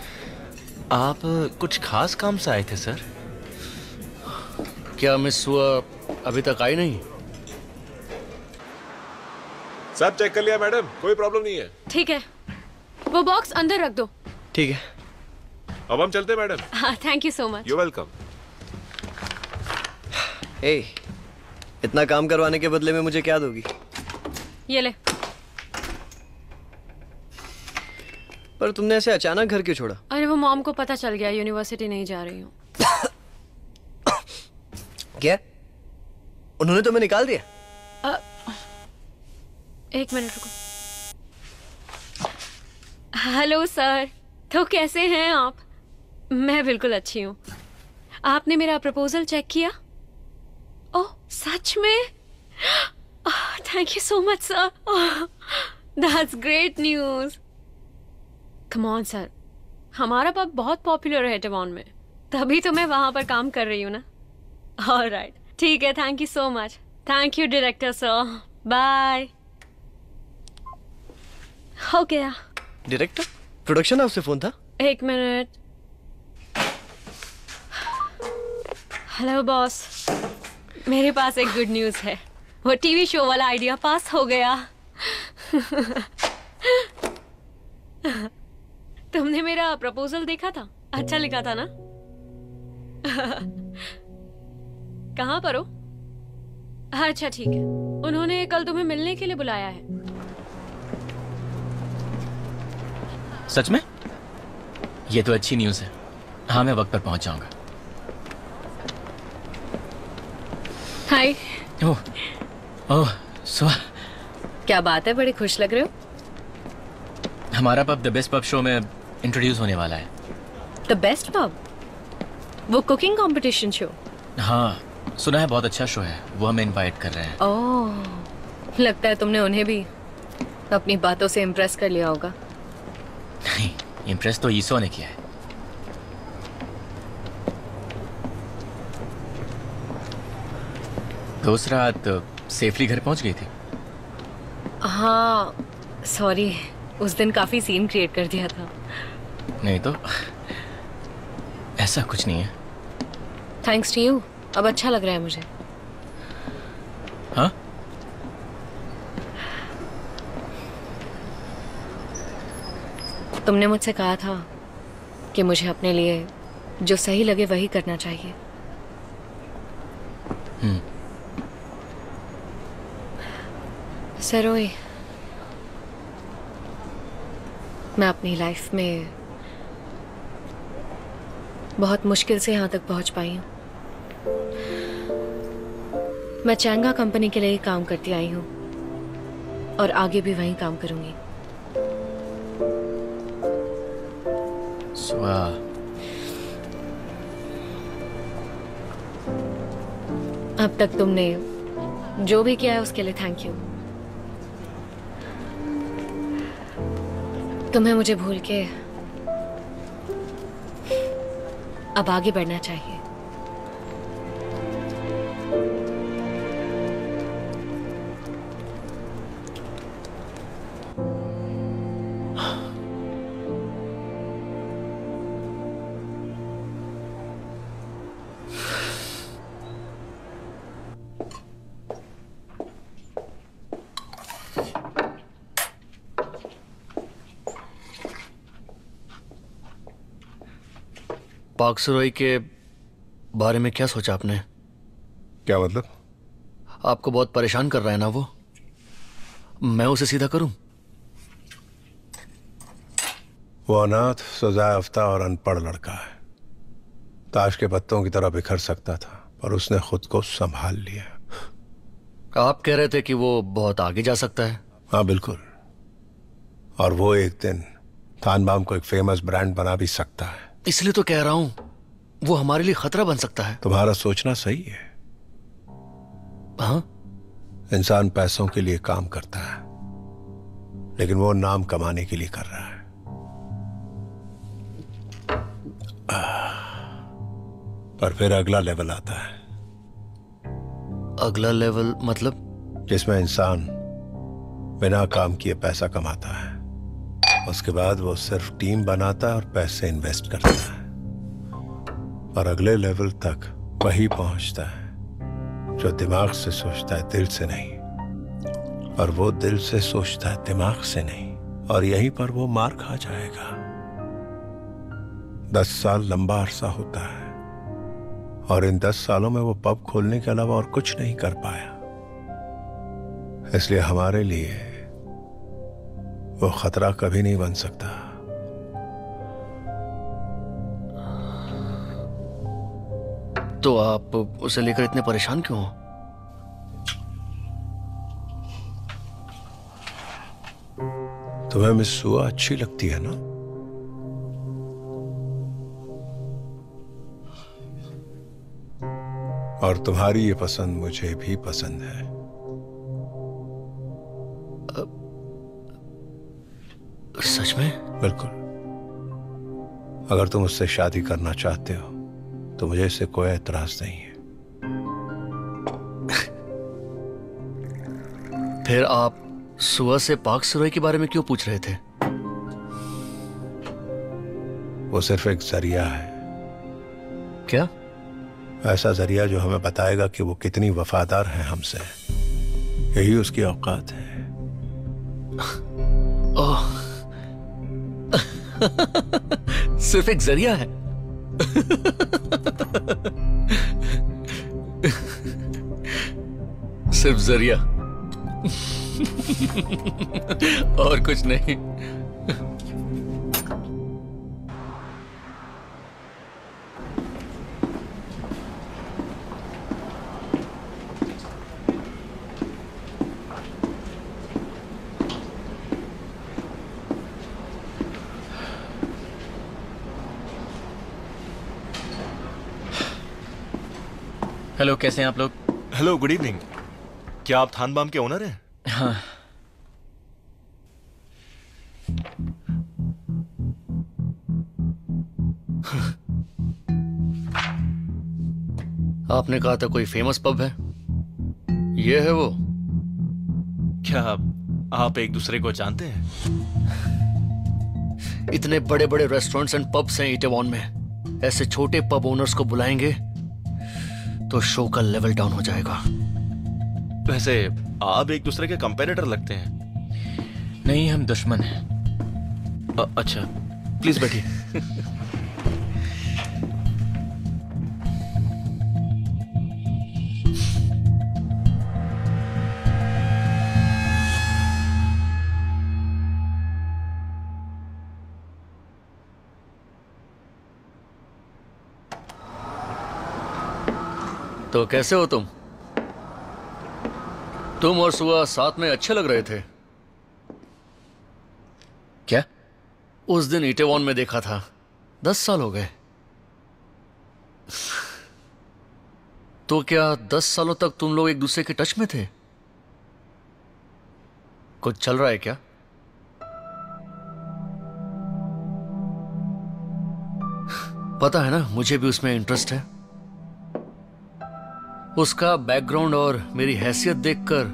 आप कुछ खास काम से आए थे सर? क्या मिस सुआ अभी तक आई नहीं? सब चेक कर लिया मैडम, कोई प्रॉब्लम नहीं है। ठीक है, वो बॉक्स अंदर रख दो। ठीक है, अब हम चलते हैं मैडम। हाँ, thank you so much. You welcome. ए, इतना काम करवाने के बदले में मुझे क्या दोगी? ये ले। पर तुमने ऐसे अचानक घर क्यों छोड़ा? अरे वो मॉम को पता चल गया यूनिवर्सिटी नहीं जा रही हूँ। क्या? उन्होंने तुम्हें निकाल दिया? एक मिनट रुको। हेलो सर, तो कैसे हैं आप? मैं बिल्कुल अच्छी हूँ। आपने मेरा प्रपोजल चेक किया? ओह सच में? Thank you so much sir. That's great news. Come on sir, हमारा पब बहुत पॉपुलर है इटावान में, तभी तो मैं वहां पर काम कर रही हूँ ना। ऑलराइट, ठीक है, thank you so much. Thank you director sir, bye. हो गया। डायरेक्टर? प्रोडक्शन हाउस से फोन था? एक मिनट। हेलो बॉस, मेरे पास एक गुड न्यूज़ है। वो टीवी शो वाला आइडिया पास हो गया। तुमने मेरा प्रपोजल देखा था? अच्छा लिखा था ना? कहाँ पर हो? अच्छा ठीक है, उन्होंने कल तुम्हें मिलने के लिए बुलाया है। सच में? ये तो अच्छी न्यूज़ है। हाँ, मैं वक्त पर पहुंच जाऊंगा। हाय। ओह ओह सुआ, क्या बात है, बड़े खुश लग रहे हो। हमारा pub the best pub show में इंट्रोड्यूस होने वाला है। The best pub? वो कुकिंग कंपटीशन शो? हाँ, सुना है बहुत अच्छा शो है, वो हमें इनवाइट कर रहे हैं। ओह, लगता है तुमने उन्हें भी अपनी बातों से इम्प्रेस कर लिया होगा। नहीं, इम्प्रेस तो ईसो ने किया है। दोस्त रात सेफली घर पहुंच गई थी? हाँ, सॉरी, उस दिन काफी सीन क्रिएट कर दिया था। नहीं तो ऐसा कुछ नहीं है। थैंक्स टू यू, अब अच्छा लग रहा है मुझे। हाँ? तुमने मुझसे कहा था कि मुझे अपने लिए जो सही लगे वही करना चाहिए। सरोई, मैं अपनी लाइफ में बहुत मुश्किल से यहाँ तक पहुँच पाई हूँ। मैं चैंगा कंपनी के लिए ही काम करती आई हूँ और आगे भी वहीं काम करूँगी। वाह, अब तक तुमने जो भी किया है उसके लिए थैंक यू। तुम्हें मुझे भूल के अब आगे बढ़ना चाहिए। पाक सरोई के बारे में क्या सोचा आपने? क्या मतलब? आपको बहुत परेशान कर रहा है ना वो? मैं उसे सीधा करूं? वो अनाथ, सजायाफ्ता और अनपढ़ लड़का है। ताश के पत्तों की तरह बिखर सकता था, पर उसने खुद को संभाल लिया। आप कह रहे थे कि वो बहुत आगे जा सकता है। हाँ बिल्कुल, और वो एक दिन थानबाम को एक फेमस ब्रांड बना भी सकता है। इसलिए तो कह रहा हूं, वो हमारे लिए खतरा बन सकता है। तुम्हारा सोचना सही है। हाँ? इंसान पैसों के लिए काम करता है, लेकिन वो नाम कमाने के लिए कर रहा है। पर फिर अगला लेवल आता है। अगला लेवल मतलब? जिसमें इंसान बिना काम किए पैसा कमाता है। उसके बाद वो सिर्फ टीम बनाता है और पैसे इन्वेस्ट करता है। और अगले लेवल तक वही पहुंचता है जो दिमाग से सोचता है, दिल से नहीं। और वो दिल से सोचता है, दिमाग से नहीं। और यहीं पर वो मार खा जाएगा। 10 साल लंबा अरसा होता है, और इन 10 सालों में वो पब खोलने के अलावा और कुछ नहीं कर पाया। इसलिए हमारे लिए वो खतरा कभी नहीं बन सकता। तो आप उसे लेकर इतने परेशान क्यों हो? तुम्हें मिस सुआ अच्छी लगती है ना? और तुम्हारी ये पसंद मुझे भी पसंद है। सच में? बिल्कुल। अगर तुम उससे शादी करना चाहते हो तो मुझे इससे कोई एतराज नहीं है। फिर आप सुआ से पाक सरोई के बारे में क्यों पूछ रहे थे? वो सिर्फ एक जरिया है। क्या? ऐसा जरिया जो हमें बताएगा कि वो कितनी वफादार है हमसे। यही उसकी औकात है। ओह, सिर्फ एक जरिया है। सिर्फ जरिया और कुछ नहीं। हेलो, कैसे हैं आप लोग? Hello, good evening. क्या आप थानबाम के ओनर हैं? हाँ। आपने कहा था कोई फेमस पब है, ये है वो? क्या आप एक दूसरे को जानते हैं? इतने बड़े बड़े रेस्टोरेंट्स एंड पब्स हैं इटावान में, ऐसे छोटे पब ओनर्स को बुलाएंगे तो शो का लेवल डाउन हो जाएगा। वैसे आप एक दूसरे के कंपेटिटर लगते हैं। नहीं, हम दुश्मन हैं। अच्छा, प्लीज बैठिए। तो कैसे हो तुम? तुम और सुआ साथ में अच्छे लग रहे थे। क्या? उस दिन इटेवॉन में देखा था। 10 साल हो गए। तो क्या 10 सालों तक तुम लोग एक दूसरे के टच में थे? कुछ चल रहा है क्या? पता है ना, मुझे भी उसमें इंटरेस्ट है। उसका बैकग्राउंड और मेरी हैसियत देखकर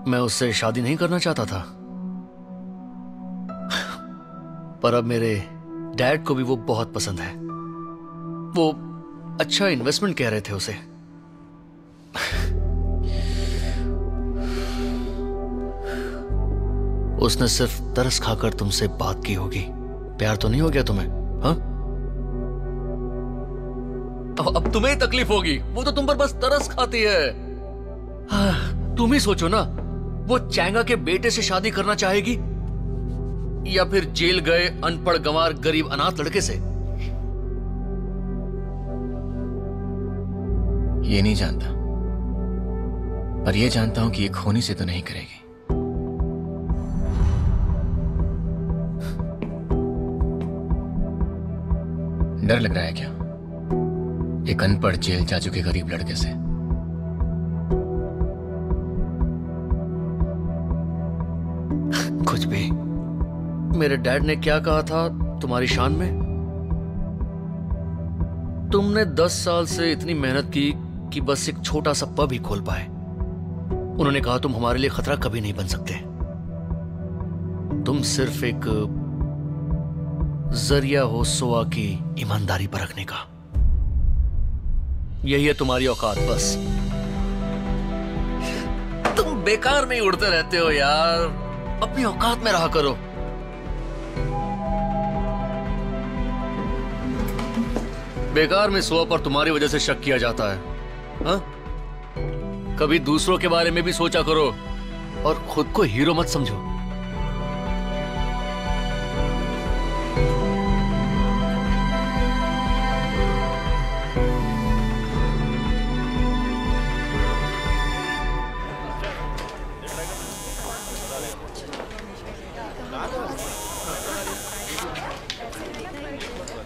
मैं उससे शादी नहीं करना चाहता था, पर अब मेरे डैड को भी वो बहुत पसंद है। वो अच्छा इन्वेस्टमेंट कह रहे थे उसे। उसने सिर्फ तरस खाकर तुमसे बात की होगी। प्यार तो नहीं हो गया तुम्हें? हाँ? अब तुम्हें तकलीफ होगी। वो तो तुम पर बस तरस खाती है। तुम ही सोचो ना, वो चैंगा के बेटे से शादी करना चाहेगी या फिर जेल गए अनपढ़ गंवार गरीब अनाथ लड़के से? ये नहीं जानता, पर ये जानता हूं कि ये खोनी से तो नहीं करेगी। डर लग रहा है क्या एक अनपढ़ जेल जा चुके गरीब लड़के से? कुछ भी। मेरे डैड ने क्या कहा था तुम्हारी शान में? तुमने 10 साल से इतनी मेहनत की कि बस एक छोटा सा पब ही खोल पाए। उन्होंने कहा तुम हमारे लिए खतरा कभी नहीं बन सकते। तुम सिर्फ एक जरिया हो सोआ की ईमानदारी पर रखने का। यही है तुम्हारी औकात बस। तुम बेकार में ही उड़ते रहते हो यार। अपनी औकात में रहा करो। बेकार में सोआ पर तुम्हारी वजह से शक किया जाता है। हाँ? कभी दूसरों के बारे में भी सोचा करो और खुद को हीरो मत समझो।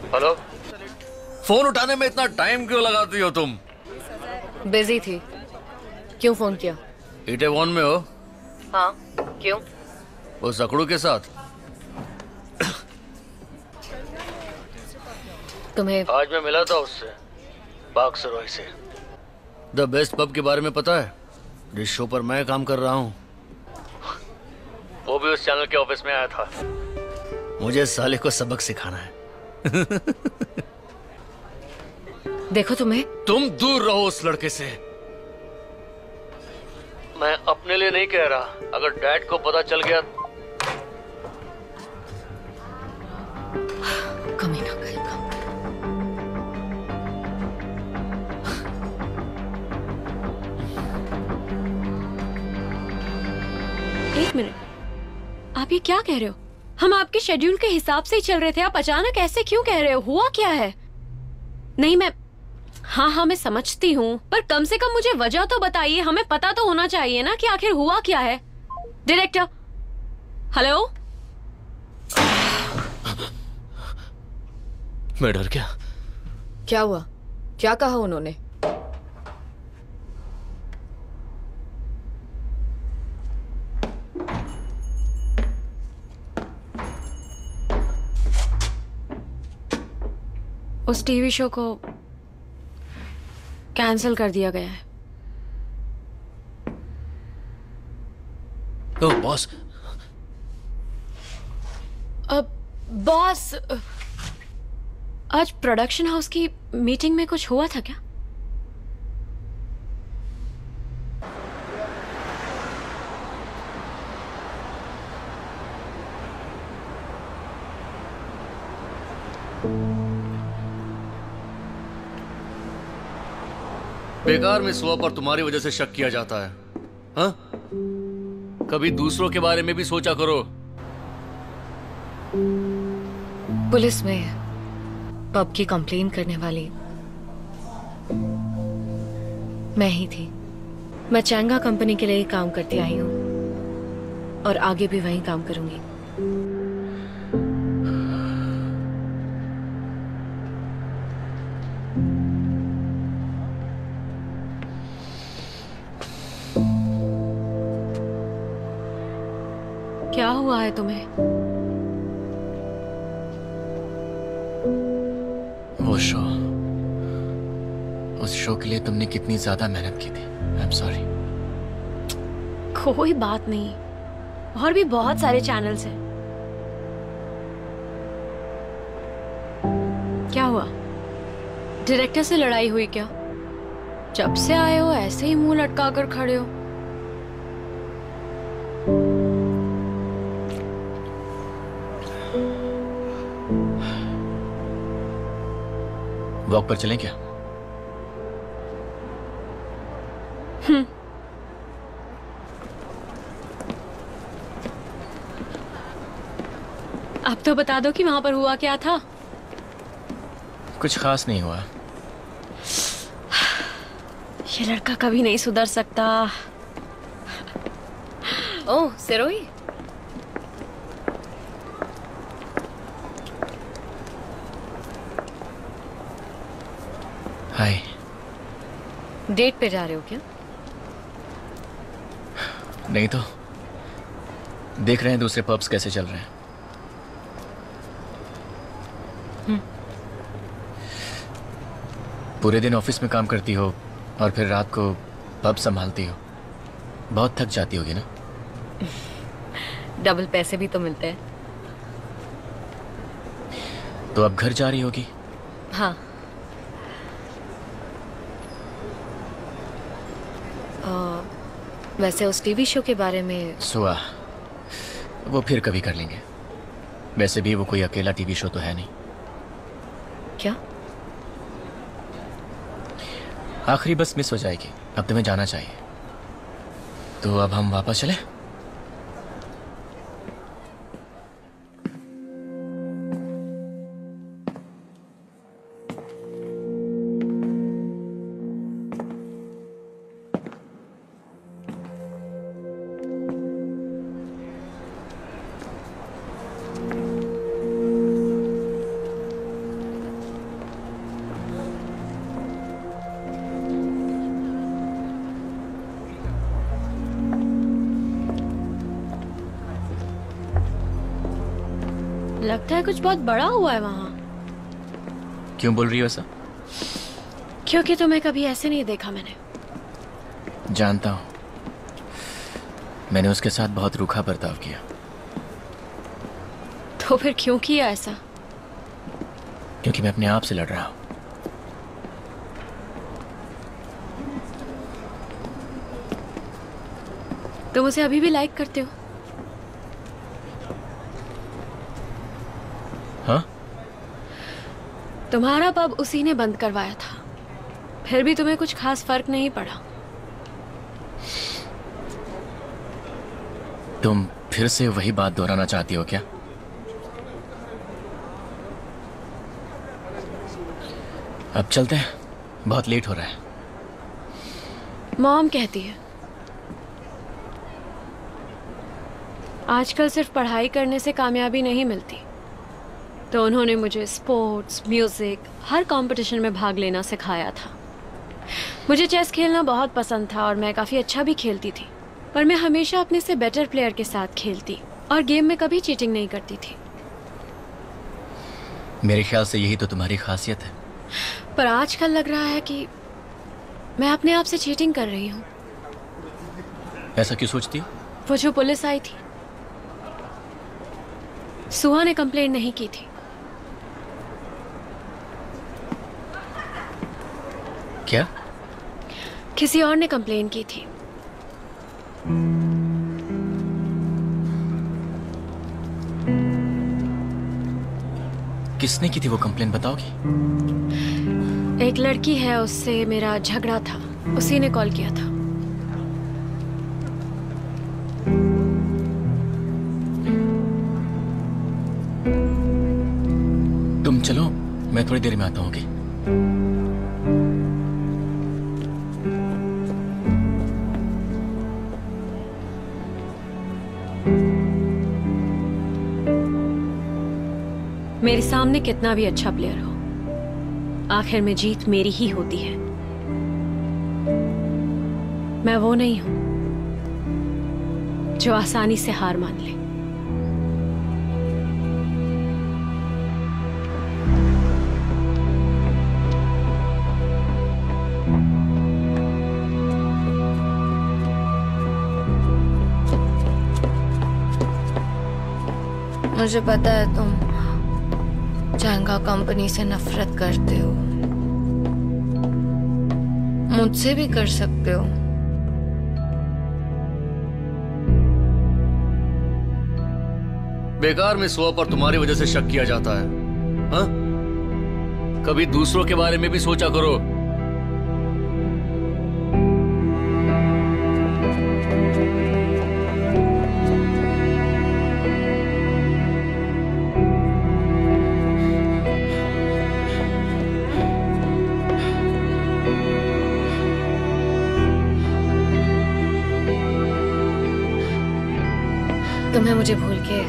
हेलो, फोन उठाने में इतना टाइम क्यों लगाती हो तुम? बिजी थी। क्यों फोन किया? इटेवॉन में हो? हाँ, क्यों? वो सकड़ू के साथ। तुम्हें आज मैं मिला था उससे, पार्क सरोई से। द बेस्ट पब के बारे में पता है? जिस शो पर मैं काम कर रहा हूँ, वो भी उस चैनल के ऑफिस में आया था। मुझे साले को सबक सिखाना है। देखो तुम दूर रहो उस लड़के से। मैं अपने लिए नहीं कह रहा, अगर डैड को पता चल गया। कमीना करेगा। एक मिनट, आप ये क्या कह रहे हो? हम आपके शेड्यूल के हिसाब से ही चल रहे थे, आप अचानक ऐसे क्यों कह रहे हो? हुआ क्या है? नहीं, हाँ मैं समझती हूँ, पर कम से कम मुझे वजह तो बताइए। हमें पता तो होना चाहिए ना कि आखिर हुआ क्या है। Director, hello. मैं डर गया। क्या हुआ? क्या कहा उन्होंने? उस टीवी शो को कैंसिल कर दिया गया है। ओह बॉस। अब बॉस, आज प्रोडक्शन हाउस की मीटिंग में कुछ हुआ था क्या? बेकार में सुआ पर तुम्हारी वजह से शक किया जाता है। हाँ? कभी दूसरों के बारे में भी सोचा करो। पुलिस में पब की कंप्लेन करने वाली मैं ही थी। मैं चैंगा कंपनी के लिए काम करती आई हूँ और आगे भी वहीं काम करूंगी। क्या हुआ है तुम्हें? वो शो, उस शो के लिए तुमने कितनी ज्यादा मेहनत की थी। आई एम सॉरी। कोई बात नहीं, और भी बहुत सारे चैनल्स हैं। क्या हुआ? डायरेक्टर से लड़ाई हुई क्या? जब से आए हो ऐसे ही मुंह लटका कर खड़े हो। वॉक पर चलें क्या? अब तो बता दो कि वहां पर हुआ क्या था। कुछ खास नहीं हुआ। ये लड़का कभी नहीं सुधर सकता। ओह सिरोही, हाय। डेट पे जा रहे हो क्या? नहीं तो देख रहे हैं दूसरे पब्स कैसे चल रहे हैं। पूरे दिन ऑफिस में काम करती हो और फिर रात को पब संभालती हो, बहुत थक जाती होगी ना? डबल पैसे भी तो मिलते हैं। तो अब घर जा रही होगी? हाँ। वैसे उस टीवी शो के बारे में सुआ, वो फिर कभी कर लेंगे। वैसे भी वो कोई अकेला टीवी शो तो है नहीं। क्या? आखिरी बस मिस हो जाएगी, अब तुम्हें जाना चाहिए। तो अब हम वापस चलें? लगता है कुछ बहुत बड़ा हुआ है वहां। क्यों बोल रही हो ऐसा? क्योंकि तुम्हें कभी ऐसे नहीं देखा मैंने। जानता हूं, मैंने उसके साथ बहुत रूखा बर्ताव किया। तो फिर क्यों किया ऐसा? क्योंकि मैं अपने आप से लड़ रहा हूं। तुम उसे अभी भी लाइक करते हो? हाँ? तुम्हारा पब उसी ने बंद करवाया था, फिर भी तुम्हें कुछ खास फर्क नहीं पड़ा। तुम फिर से वही बात दोहराना चाहती हो क्या? अब चलते हैं, बहुत लेट हो रहा है। मॉम कहती है आजकल सिर्फ पढ़ाई करने से कामयाबी नहीं मिलती, तो उन्होंने मुझे स्पोर्ट्स, म्यूजिक, हर कंपटीशन में भाग लेना सिखाया था। मुझे चेस खेलना बहुत पसंद था और मैं काफ़ी अच्छा भी खेलती थी, पर मैं हमेशा अपने से बेटर प्लेयर के साथ खेलती और गेम में कभी चीटिंग नहीं करती थी। मेरे ख्याल से यही तो तुम्हारी खासियत है। पर आजकल लग रहा है कि मैं अपने आप से चीटिंग कर रही हूँ। ऐसा क्यों सोचती हो? वो जो पुलिस आई थी, सुहा ने कंप्लेंट नहीं की थी। क्या? किसी और ने कंप्लेन की थी। किसने की थी वो कंप्लेन, बताओगी? एक लड़की है, उससे मेरा झगड़ा था, उसी ने कॉल किया था। तुम चलो, मैं थोड़ी देर में आता हूँ। ओके? मेरे सामने कितना भी अच्छा प्लेयर हो, आखिर में जीत मेरी ही होती है। मैं वो नहीं हूं जो आसानी से हार मान ले। मुझे पता है तुम चैंगा कंपनी से नफरत करते हो, मुझसे भी कर सकते हो। बेकार में सुआ पर तुम्हारी वजह से शक किया जाता है। हाँ? कभी दूसरों के बारे में भी सोचा करो। तुम्हें मुझे भूल के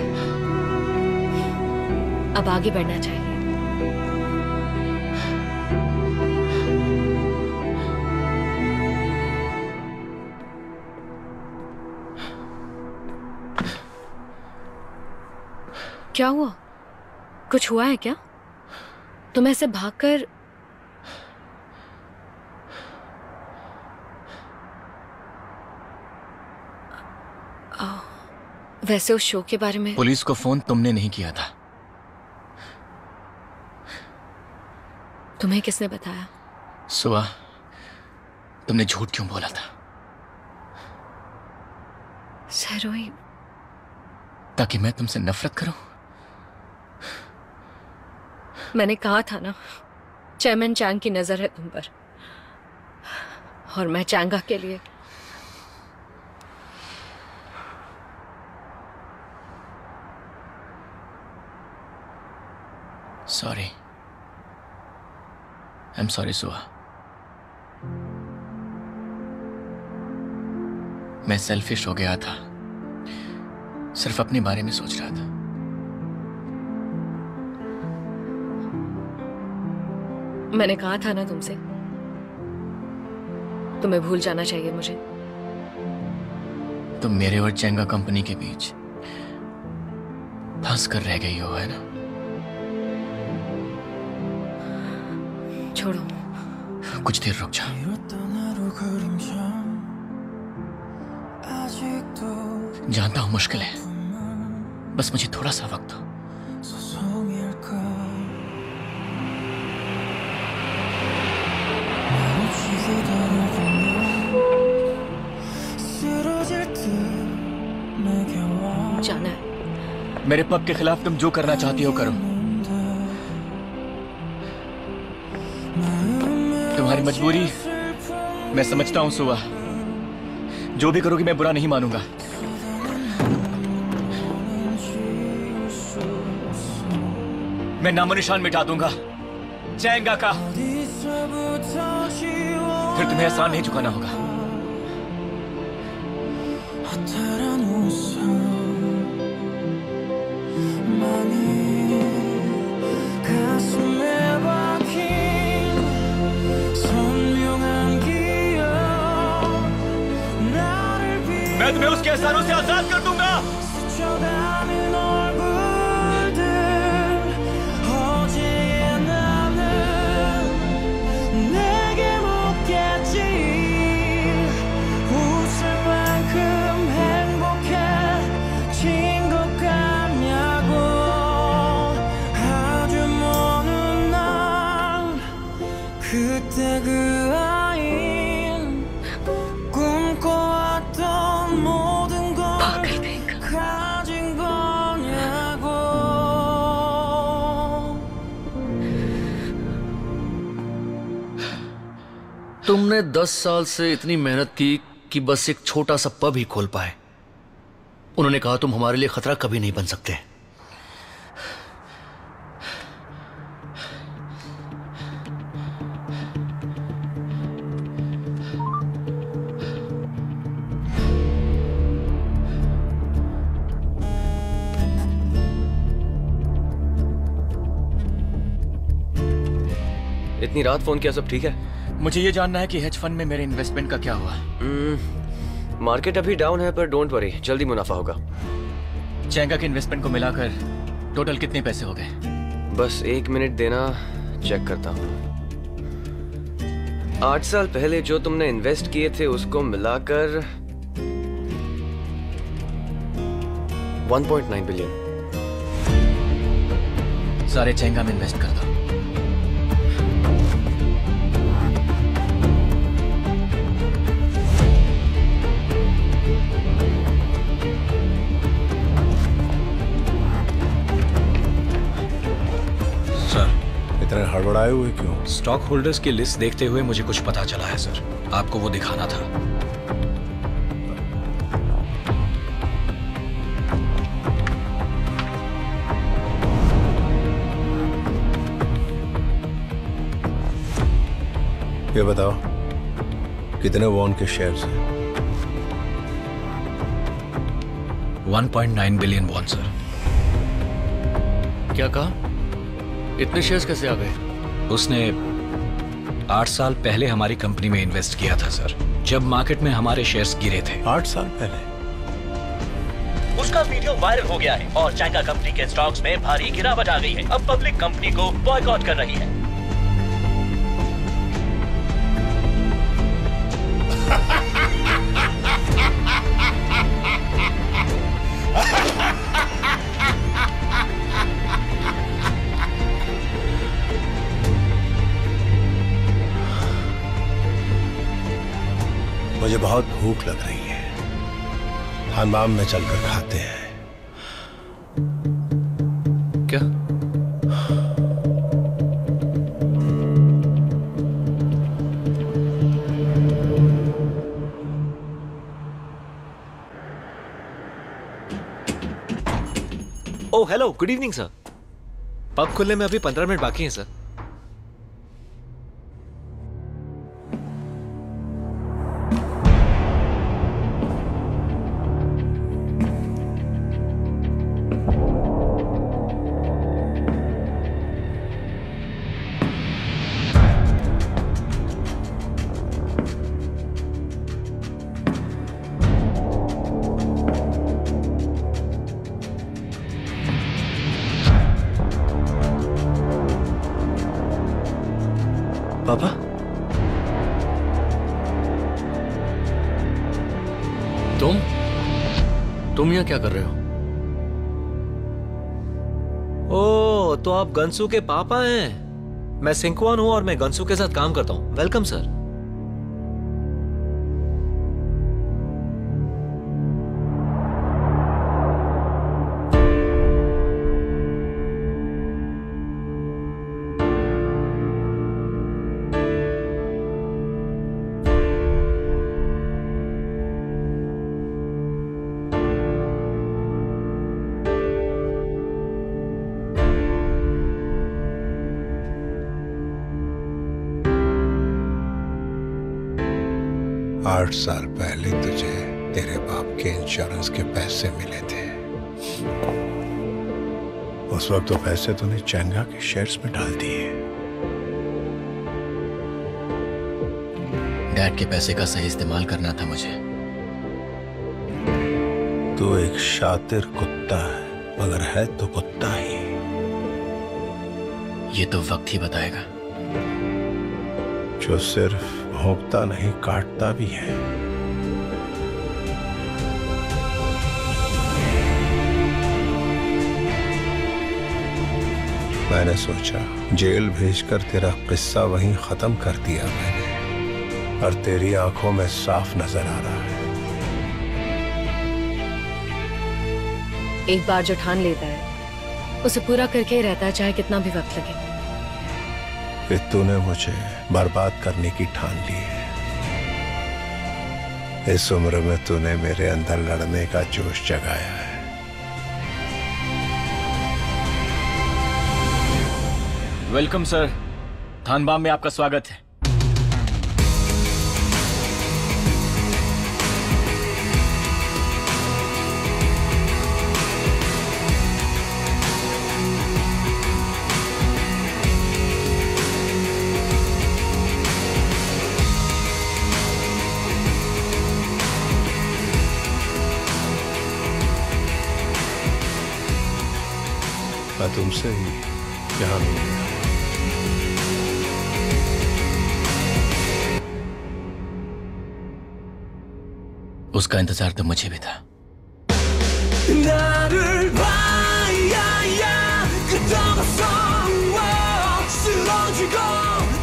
अब आगे बढ़ना चाहिए। क्या हुआ? कुछ हुआ है क्या? तुम ऐसे भागकर वैसे उस शो के बारे में पुलिस को फोन तुमने नहीं किया था। तुम्हें किसने बताया? सुआ, तुमने झूठ क्यों बोला था? सरोई, ताकि मैं तुमसे नफरत करूं? मैंने कहा था ना, चेयरमैन चांग की नजर है तुम पर, और मैं चांगा के लिए सॉरी। आई एम सॉरी सुआ। मैं सेल्फिश हो गया था, सिर्फ अपने बारे में सोच रहा था। मैंने कहा था ना तुमसे, तुम्हें भूल जाना चाहिए मुझे। तुम मेरे और चेंगा कंपनी के बीच फंस कर रह गई हो, है ना? छोड़ो, कुछ देर रुक जा। जानता हूं मुश्किल है, बस मुझे थोड़ा सा वक्त दो। जाना है। मेरे पब के खिलाफ तुम जो करना चाहती हो करो। तुम्हारी मजबूरी मैं समझता हूं सुआ। जो भी करोगी मैं बुरा नहीं मानूंगा। मैं नामो निशान मिटा दूंगा चैंगा का। फिर तुम्हें एहसान नहीं चुकाना होगा। मैं तुम्हें उसके एहसानों से आजाद कर दूंगा। तुमने 10 साल से इतनी मेहनत की कि बस एक छोटा सा पब ही खोल पाए। उन्होंने कहा तुम हमारे लिए खतरा कभी नहीं बन सकते। इतनी रात फोन किया, सब ठीक है? मुझे ये जानना है कि हेज फंड में मेरे इन्वेस्टमेंट का क्या हुआ। मार्केट अभी डाउन है, पर डोंट वरी, जल्दी मुनाफा होगा। चैंगा के इन्वेस्टमेंट को मिलाकर टोटल कितने पैसे हो गए? बस 1 मिनट देना, चेक करता हूँ। 8 साल पहले जो तुमने इन्वेस्ट किए थे उसको मिलाकर 1.9 बिलियन। सारे चैंगा में इन्वेस्ट कर दो। इतने हड़बड़ाए हुए क्यों? स्टॉक होल्डर्स की लिस्ट देखते हुए मुझे कुछ पता चला है सर, आपको वो दिखाना था। ये बताओ कितने वॉन के शेयर्स हैं? 1.9 बिलियन वॉन सर। क्या कहा? इतने शेयर्स कैसे आ गए? उसने 8 साल पहले हमारी कंपनी में इन्वेस्ट किया था सर, जब मार्केट में हमारे शेयर्स गिरे थे। 8 साल पहले? उसका वीडियो वायरल हो गया है और चैंगा कंपनी के स्टॉक्स में भारी गिरावट आ गई है। अब पब्लिक कंपनी को बॉयकॉट कर रही है। मुझे बहुत भूख लग रही है, थानबाम में चलकर खाते हैं। क्या? Oh hello, good evening sir. Pub खुलने में अभी 15 मिनट बाकी हैं सर। पापा? तुम यहाँ क्या कर रहे हो? ओह, तो आप गंसू के पापा हैं। मैं सिंकवान हूँ और मैं गंसू के साथ काम करता हूँ। Welcome sir. आठ साल पहले तुझे तेरे बाप के इंश्योरेंस के पैसे मिले थे। उस वक्त तो पैसे तूने चैंगा के शेयर्स में डाल दिए। डैड के पैसे का सही इस्तेमाल करना था मुझे। तू एक शातिर कुत्ता है, मगर है तो कुत्ता ही। ये तो वक्त ही बताएगा। जो सिर्फ भोंकता नहीं काटता भी है। मैंने सोचा जेल भेजकर तेरा किस्सा वहीं खत्म कर दिया मैंने, और तेरी आंखों में साफ नजर आ रहा है। एक बार जो ठान लेता है उसे पूरा करके ही रहता है, चाहे कितना भी वक्त लगे। कि तूने मुझे बर्बाद करने की ठान ली है। इस उम्र में तूने मेरे अंदर लड़ने का जोश जगाया है। वेलकम सर, थानबाम में आपका स्वागत है। मिला तुमसे ही यहाँ मिल गया। उसका इंतजार तो मुझे भी था। 나를 봐야야 그동안 쓰러지고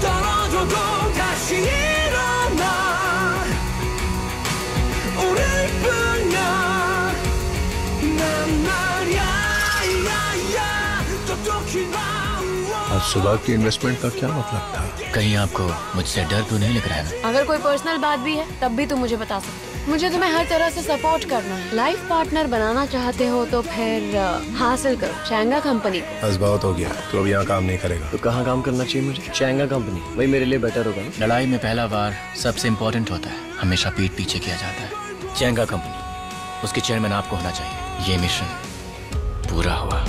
떨어져도 다시 일어나 우리뿐이야 난 말야 똑똑히 봐। आज सुबह की इन्वेस्टमेंट का क्या मतलब था? कहीं आपको मुझसे डर तो नहीं लग रहा है? अगर कोई पर्सनल बात भी है तब भी तुम मुझे बता सकते हो। मुझे तुम्हें हर तरह से सपोर्ट करना है। लाइफ पार्टनर बनाना चाहते हो तो फिर हासिल करो चैंगा कंपनी को। बस बहुत हो गया, तो अब यहाँ काम नहीं करेगा। तो कहाँ काम करना चाहिए मुझे? चैंगा कंपनी, वही मेरे लिए बेटर होगा ना? लड़ाई में पहला वार सबसे इम्पोर्टेंट होता है, हमेशा पीठ पीछे किया जाता है। चैंगा कंपनी, उसके चेयरमैन आपको होना चाहिए। ये मिशन पूरा हुआ।